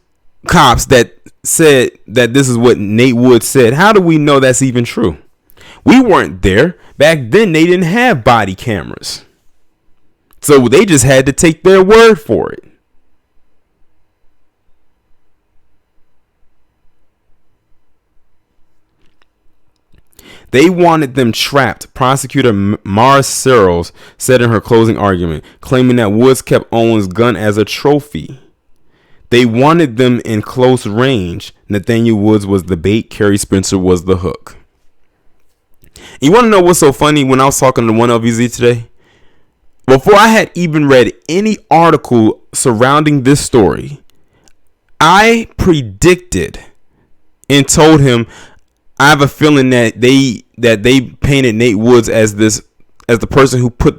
cops that said that this is what Nate Woods said, how do we know that's even true? We weren't there. Back then, they didn't have body cameras. So they just had to take their word for it. They wanted them trapped, prosecutor Mara Searles said in her closing argument, claiming that Woods kept Owen's gun as a trophy. They wanted them in close range. Nathaniel Woods was the bait. Kerry Spencer was the hook. You want to know what's so funny? When I was talking to 1LVZ today, before I had even read any article surrounding this story, I predicted and told him I have a feeling that they painted Nate Woods as the person who put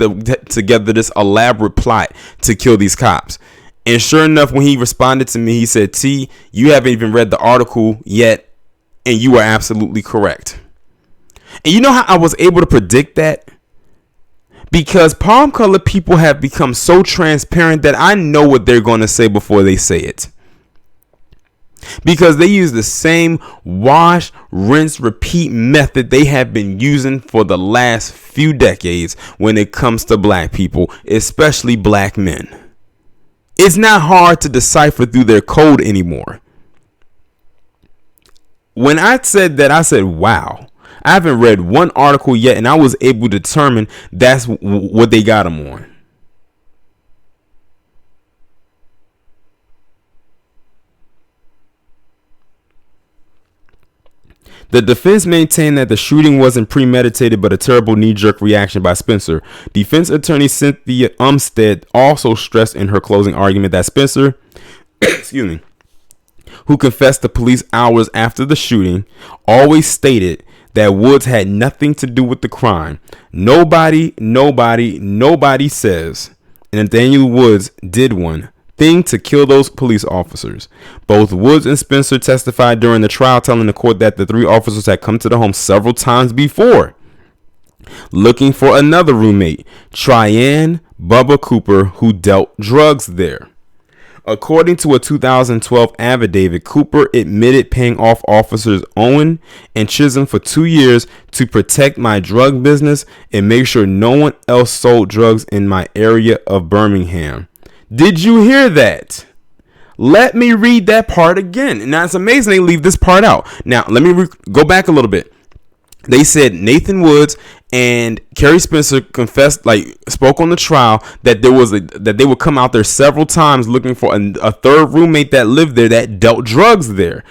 together this elaborate plot to kill these cops. And sure enough, when he responded to me, he said, T, you haven't even read the article yet, and you are absolutely correct. And you know how I was able to predict that? Because palm colored people have become so transparent that I know what they're going to say before they say it. Because they use the same wash, rinse, repeat method they have been using for the last few decades when it comes to black people, especially black men. It's not hard to decipher through their code anymore. When I said that, I said, wow, I haven't read one article yet, and I was able to determine that's what they got them on. The defense maintained that the shooting wasn't premeditated but a terrible knee-jerk reaction by Spencer. Defense attorney Cynthia Umstead also stressed in her closing argument that Spencer, who confessed to police hours after the shooting, always stated that Woods had nothing to do with the crime. Nobody says Nathaniel Woods did one thing to kill those police officers. Both Woods and Spencer testified during the trial, telling the court that the three officers had come to the home several times before, looking for another roommate, Tryan Bubba Cooper, who dealt drugs there. According to a 2012 affidavit, Cooper admitted paying off officers Owen and Chisholm for 2 years to protect my drug business and make sure no one else sold drugs in my area of Birmingham. Did you hear that? Let me read that part again. Now, it's amazing they leave this part out. Now, let me go back a little bit. They said Nathan Woods and Kerry Spencer spoke on the trial that that they would come out there several times looking for a third roommate that lived there that dealt drugs there.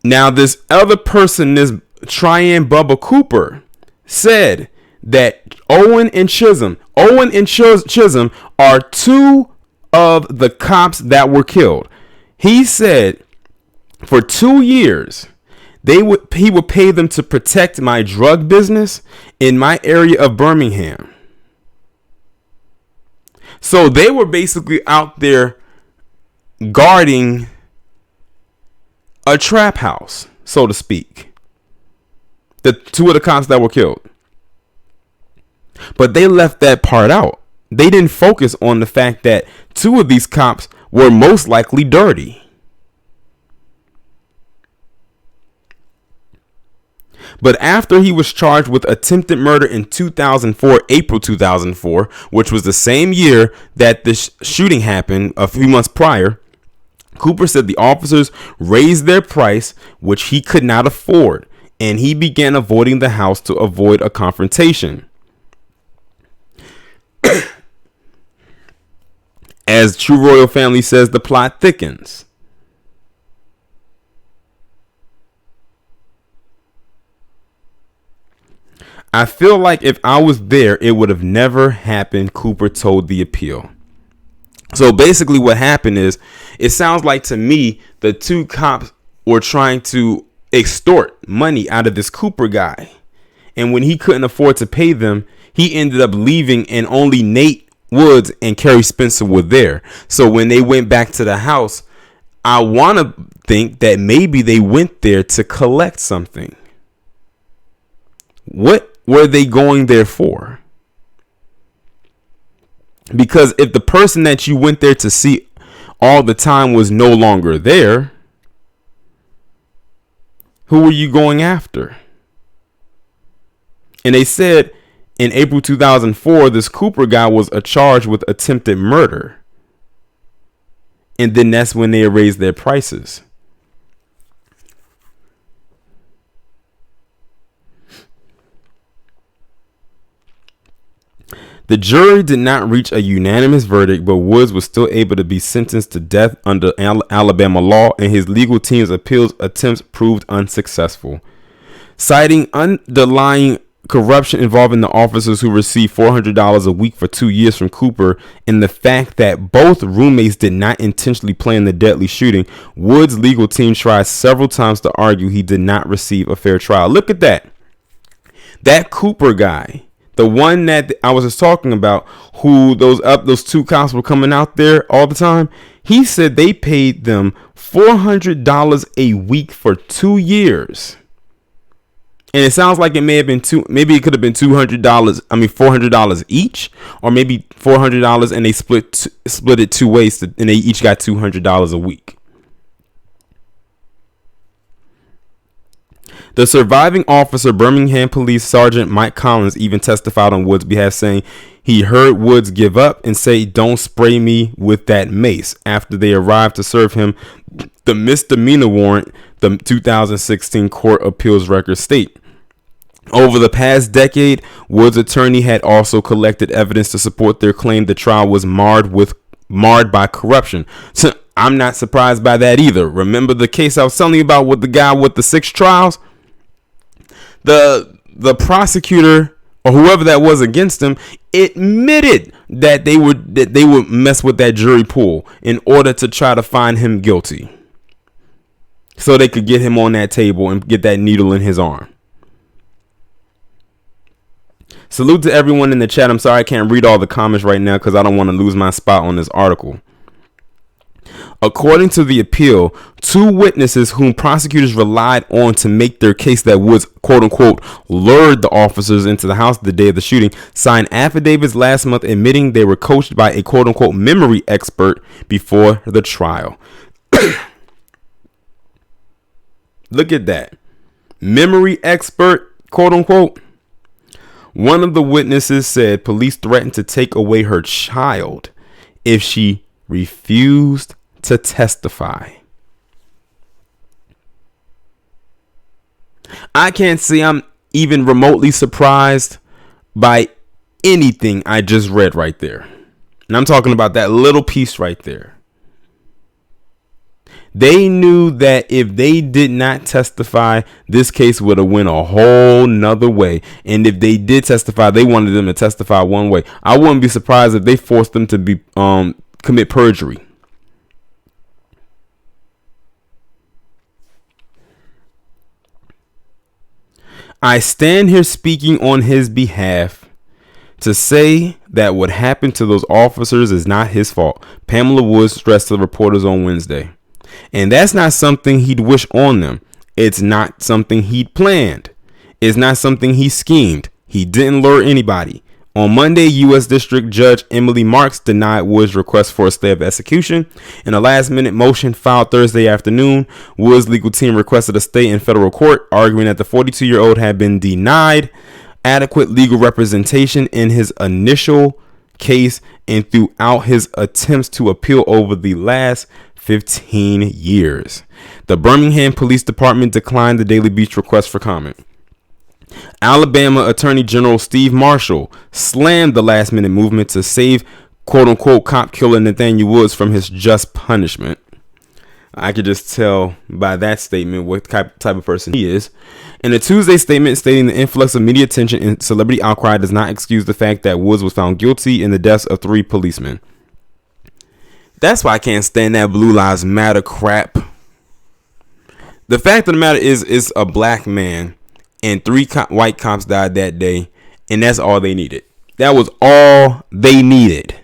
Now, this other person, this Tryan Bubba Cooper, said that Owen and Chisholm are two of the cops that were killed. He said for 2 years he would pay them to protect my drug business in my area of Birmingham. So they were basically out there guarding a trap house, so to speak. The two of the cops that were killed. But they left that part out. They didn't focus on the fact that 2 of these cops were most likely dirty. But after he was charged with attempted murder in 2004, April 2004, which was the same year that the shooting happened a few months prior, Cooper said the officers raised their price, which he could not afford, and he began avoiding the house to avoid a confrontation. As True Royal Family says, the plot thickens. I feel like if I was there, it would have never happened, Cooper told the Appeal. So basically what happened is, it sounds like to me the 2 cops were trying to extort money out of this Cooper guy. And when he couldn't afford to pay them, he ended up leaving, and only Nate Woods and Kerry Spencer were there. So when they went back to the house, I want to think that maybe they went there to collect something. What were they going there for? Because if the person that you went there to see all the time was no longer there, who were you going after? And they said in April 2004, this Cooper guy was charged with attempted murder. And then that's when they raised their prices. The jury did not reach a unanimous verdict, but Woods was still able to be sentenced to death under Alabama law, and his legal team's appeals attempts proved unsuccessful. Citing underlying corruption involving the officers who received $400 a week for 2 years from Cooper, and the fact that both roommates did not intentionally plan the deadly shooting, Woods' legal team tried several times to argue he did not receive a fair trial. Look at that. That Cooper guy, the one that I was just talking about, who those 2 cops were coming out there all the time, he said they paid them $400 a week for 2 years. And it sounds like it may have been maybe it could have been $400 each, or maybe $400 and they split it 2 ways, and they each got $200 a week. The surviving officer, Birmingham Police Sergeant Mike Collins, even testified on Woods' behalf, saying he heard Woods give up and say, "Don't spray me with that mace," after they arrived to serve him the misdemeanor warrant, the 2016 Court Appeals records state. Over the past decade, Woods' attorney had also collected evidence to support their claim the trial was marred by corruption. So I'm not surprised by that either. Remember the case I was telling you about with the guy with the 6 trials? The prosecutor or whoever that was against him admitted that they would mess with that jury pool in order to try to find him guilty, so they could get him on that table and get that needle in his arm. Salute to everyone in the chat. I'm sorry I can't read all the comments right now because I don't want to lose my spot on this article. According to the Appeal, 2 witnesses whom prosecutors relied on to make their case that Woods, quote unquote, lured the officers into the house the day of the shooting, signed affidavits last month admitting they were coached by a quote unquote memory expert before the trial. Look at that. Memory expert, quote unquote. One of the witnesses said police threatened to take away her child if she refused to testify. I can't say I'm even remotely surprised by anything I just read right there. And I'm talking about that little piece right there. They knew that if they did not testify, this case would have went a whole nother way. And if they did testify, they wanted them to testify one way. I wouldn't be surprised if they forced them to commit perjury. I stand here speaking on his behalf to say that what happened to those officers is not his fault, Pamela Woods stressed to the reporters on Wednesday. And that's not something he'd wish on them. It's not something he'd planned. It's not something he schemed. He didn't lure anybody. On Monday, U.S. District Judge Emily Marks denied Woods' request for a stay of execution. In a last-minute motion filed Thursday afternoon, Woods' legal team requested a stay in federal court, arguing that the 42-year-old had been denied adequate legal representation in his initial case and throughout his attempts to appeal over the last 15 years. The Birmingham Police Department declined the Daily Beast request for comment. Alabama Attorney General Steve Marshall slammed the last-minute movement to save quote-unquote cop killer Nathaniel Woods from his just punishment. I could just tell by that statement what type of person he is. In a Tuesday statement stating the influx of media attention and celebrity outcry does not excuse the fact that Woods was found guilty in the deaths of 3 policemen. That's why I can't stand that Blue Lives Matter crap. The fact of the matter is a black man and 3 white cops died that day, and that's all they needed. That was all they needed.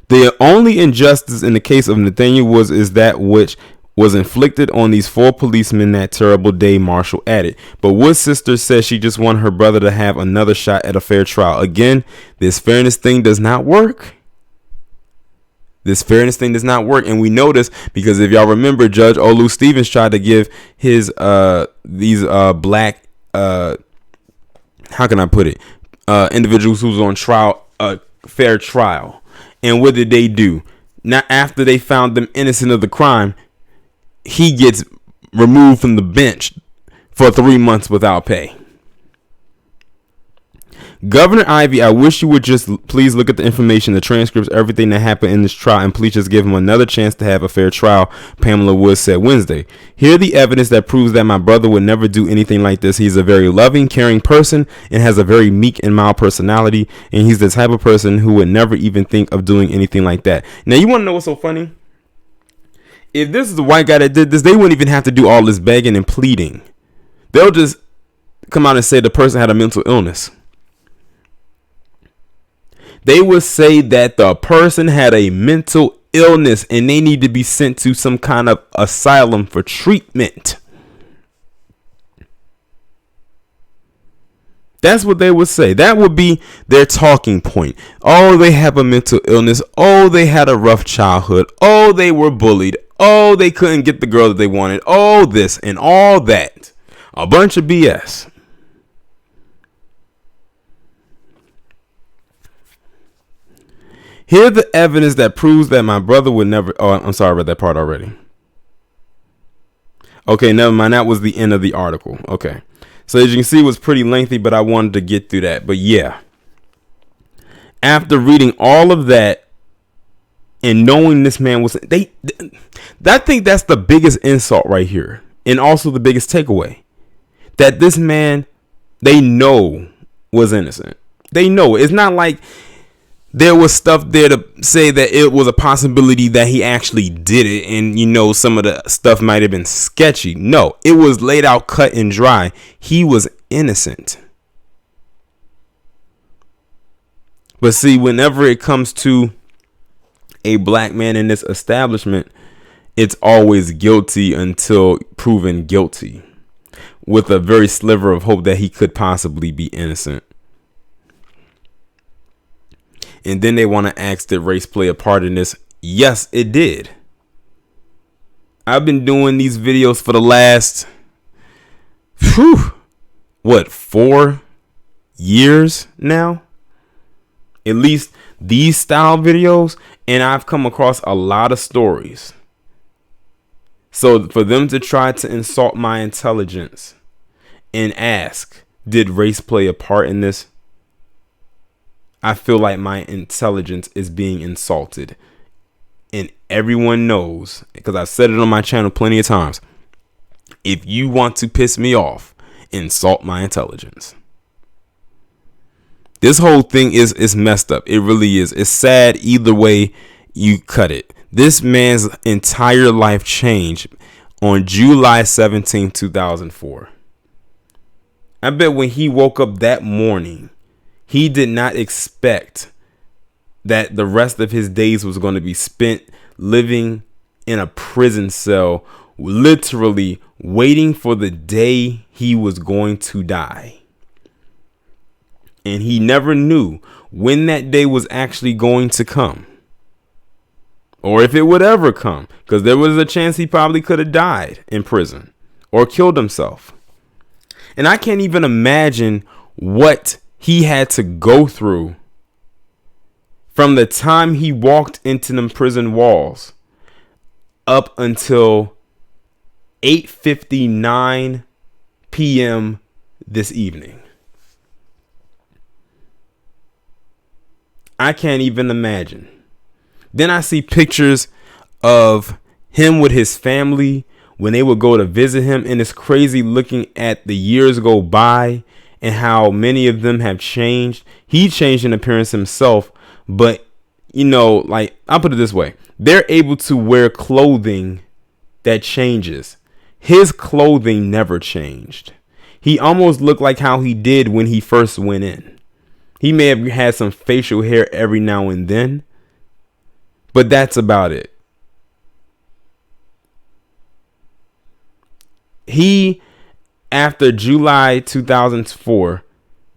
The only injustice in the case of Nathaniel Woods is that which was inflicted on these 4 policemen that terrible day, Marshall added. But Woods' sister says she just wanted her brother to have another shot at a fair trial. Again, this fairness thing does not work. And we know this because if y'all remember, Judge Olu Stevens tried to give his these black how can I put it individuals who was on trial a fair trial. And what did they do? Not after they found them innocent of the crime, he gets removed from the bench for 3 months without pay. Governor Ivey, I wish you would just please look at the information, the transcripts, everything that happened in this trial, and please just give him another chance to have a fair trial, Pamela Woods said Wednesday. Here the evidence that proves that my brother would never do anything like this. He's a very loving, caring person and has a very meek and mild personality, and he's the type of person who would never even think of doing anything like that. Now, you want to know what's so funny? If this is the white guy that did this, they wouldn't even have to do all this begging and pleading. They'll just come out and say the person had a mental illness. They would say that the person had a mental illness and they need to be sent to some kind of asylum for treatment. That's what they would say. That would be their talking point. Oh, they have a mental illness. Oh, they had a rough childhood. Oh, they were bullied. Oh, they couldn't get the girl that they wanted. Oh, this and all that. A bunch of BS. Here the evidence that proves that my brother would never. Oh, I'm sorry, I read that part already. Okay, never mind. That was the end of the article. Okay. So as you can see, it was pretty lengthy, but I wanted to get through that. But yeah. After reading all of that and knowing this man was. I think that's the biggest insult right here. And also the biggest takeaway. That this man, they know was innocent. They know. It's not like there was stuff there to say that it was a possibility that he actually did it. And, you know, some of the stuff might have been sketchy. No, it was laid out, cut and dry. He was innocent. But see, whenever it comes to a black man in this establishment, it's always guilty until proven guilty, with a very sliver of hope that he could possibly be innocent. And then they want to ask, did race play a part in this? Yes, it did. I've been doing these videos for the last, 4 years now? At least these style videos. And I've come across a lot of stories. So for them to try to insult my intelligence and ask, did race play a part in this? I feel like my intelligence is being insulted. And everyone knows, because I've said it on my channel plenty of times, if you want to piss me off, insult my intelligence. This whole thing is messed up. It really is. It's sad either way you cut it. This man's entire life changed on July 17, 2004. I bet when he woke up that morning, he did not expect that the rest of his days was going to be spent living in a prison cell literally waiting for the day he was going to die. And he never knew when that day was actually going to come, or if it would ever come, because there was a chance he probably could have died in prison or killed himself. And I can't even imagine what he had to go through from the time he walked into them prison walls up until 8:59 p.m. this evening. I can't even imagine. Then I see pictures of him with his family when they would go to visit him, and it's crazy looking at the years go by and how many of them have changed. He changed in appearance himself, but like, I'll put it this way. They're able to wear clothing that changes. His clothing never changed. He almost looked like how he did when he first went in. He may have had some facial hair every now and then, but that's about it. He, after July 2004,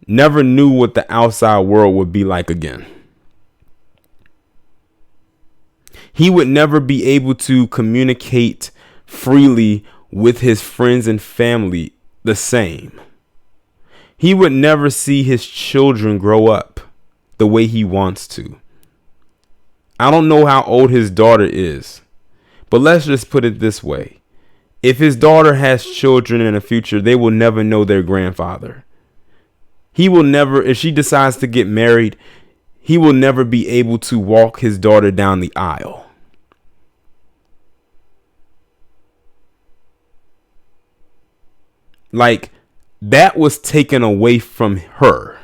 never knew what the outside world would be like again. He would never be able to communicate freely with his friends and family the same. He would never see his children grow up the way he wants to. I don't know how old his daughter is, but let's just put it this way. If his daughter has children in the future, they will never know their grandfather. He will never, if she decides to get married, he will never be able to walk his daughter down the aisle. Like, that was taken away from her.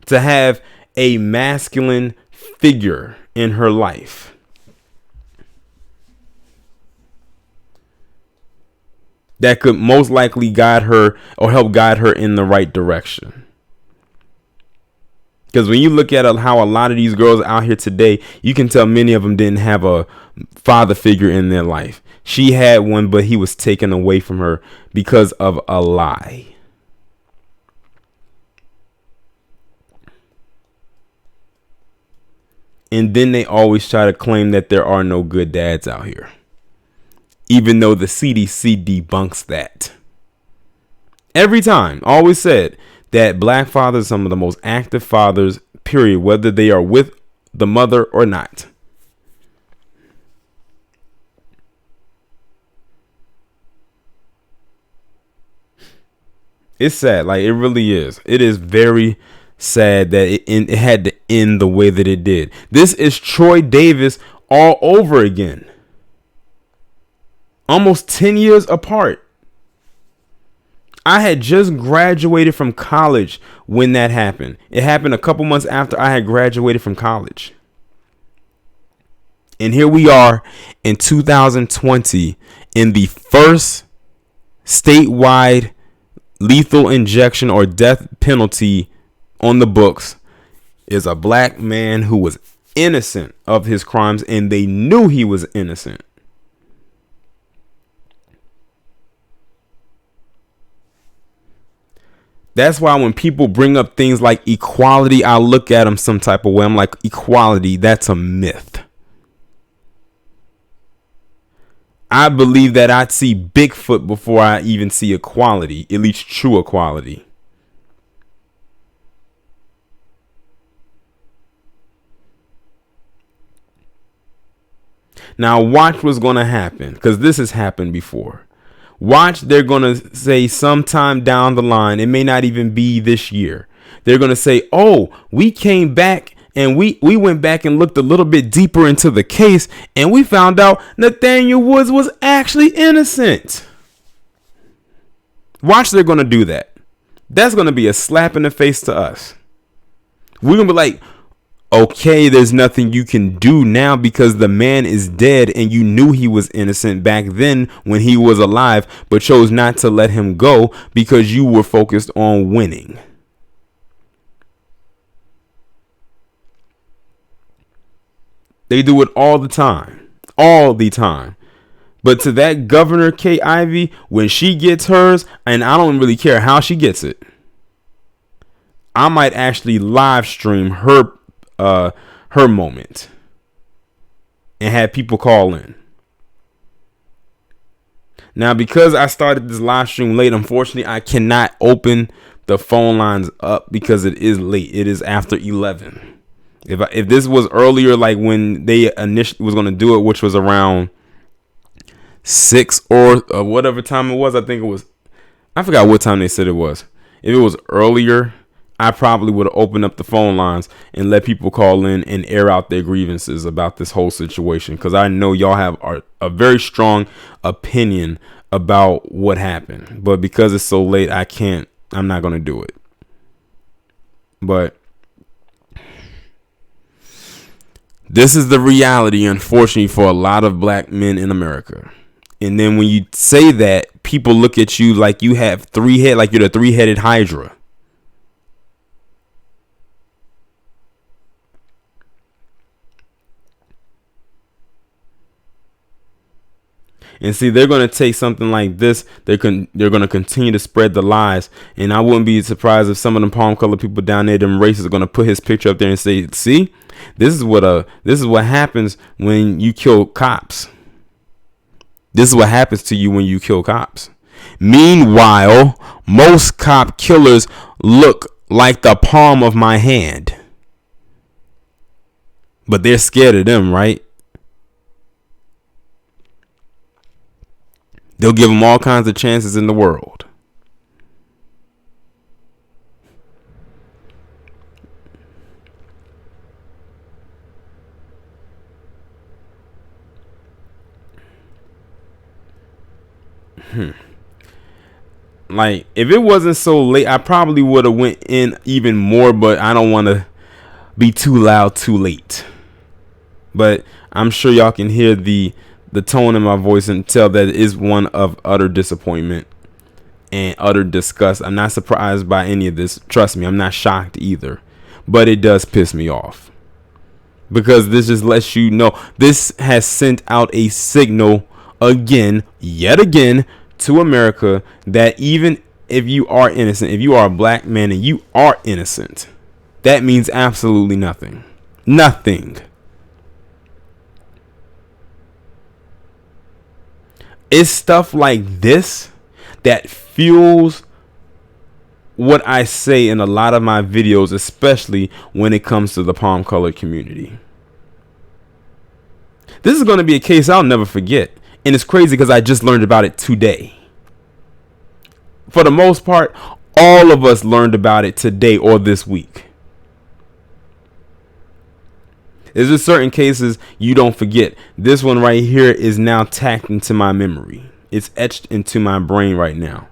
To have a masculine figure in her life. That could most likely guide her or help guide her in the right direction. Because when you look at how a lot of these girls out here today, you can tell many of them didn't have a father figure in their life. She had one, but he was taken away from her because of a lie. And then they always try to claim that there are no good dads out here, even though the CDC debunks that. Every time, always said that black fathers are some of the most active fathers, period, whether they are with the mother or not. It's sad. Like, it really is. It is very sad that it had to end the way that it did. This is Troy Davis all over again. Almost 10 years apart. I had just graduated from college when that happened. It happened a couple months after I had graduated from college. And here we are in 2020, in the first statewide lethal injection or death penalty on the books is a black man who was innocent of his crimes, and they knew he was innocent. That's why when people bring up things like equality, I look at them some type of way. I'm like, equality, that's a myth. I believe that I'd see Bigfoot before I even see equality, at least true equality. Now watch what's going to happen, because this has happened before. Watch, they're going to say sometime down the line, it may not even be this year. They're going to say, oh, we came back and we went back and looked a little bit deeper into the case, and we found out Nathaniel Woods was actually innocent. Watch, they're going to do that. That's going to be a slap in the face to us. We're going to be like, okay, there's nothing you can do now because the man is dead, and you knew he was innocent back then when he was alive, but chose not to let him go because you were focused on winning. They do it all the time. all the time. But to that Governor Kay Ivey, when she gets hers, and I don't really care how she gets it, I might actually live stream her moment and have people call in. Now, because I started this live stream late, unfortunately, I cannot open the phone lines up because it is late. It is after 11. If this was earlier, like when they initially was going to do it, which was around 6 or whatever time it was, I forgot what time they said it was. If it was earlier, I probably would have opened up the phone lines and let people call in and air out their grievances about this whole situation, because I know y'all have a very strong opinion about what happened. But because it's so late, I'm not going to do it. But this is the reality, unfortunately, for a lot of black men in America. And then when you say that, people look at you like you have like you're the three-headed Hydra. And see, they're going to take something like this. They're going to continue to spread the lies. And I wouldn't be surprised if some of them palm colored people down there, them racists, are going to put his picture up there and say, see, this is what happens when you kill cops. This is what happens to you when you kill cops. Meanwhile, most cop killers look like the palm of my hand. But they're scared of them, right? They'll give them all kinds of chances in the world. Like, if it wasn't so late, I probably would have went in even more, but I don't want to be too loud too late. But I'm sure y'all can hear the tone in my voice and tell that it is one of utter disappointment and utter disgust. I'm not surprised by any of this. Trust me, I'm not shocked either. But it does piss me off, because this just lets you know, this has sent out a signal yet again to America, that even if you are innocent, if you are a black man and you are innocent, that means absolutely nothing. Nothing. It's stuff like this that fuels what I say in a lot of my videos, especially when it comes to the palm colored community. This is going to be a case I'll never forget. And it's crazy because I just learned about it today. For the most part, all of us learned about it today or this week. There's just certain cases you don't forget. This one right here is now tacked into my memory. It's etched into my brain right now.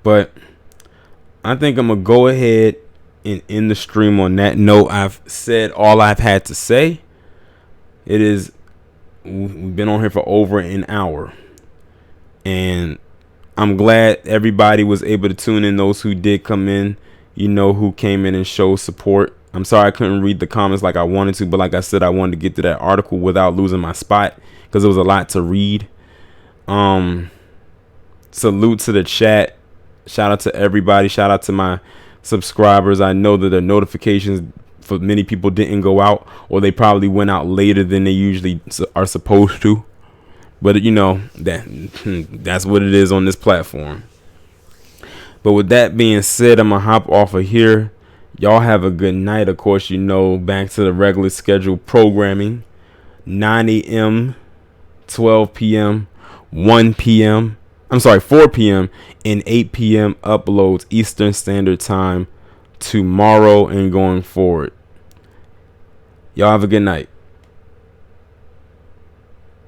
But I think I'm going to go ahead and end the stream on that note. I've said all I've had to say. We've been on here for over an hour. And I'm glad everybody was able to tune in. Those who did come in, who came in and showed support. I'm sorry I couldn't read the comments like I wanted to. But like I said, I wanted to get to that article without losing my spot, because it was a lot to read. Salute to the chat. Shout out to everybody. Shout out to my subscribers. I know that the notifications for many people didn't go out, or they probably went out later than they usually are supposed to. But that's what it is on this platform. But with that being said, I'm going to hop off of here. Y'all have a good night. Of course, back to the regular scheduled programming. 9 a.m., 12 p.m., 1 p.m. 4 p.m. and 8 p.m. uploads Eastern Standard Time tomorrow and going forward. Y'all have a good night.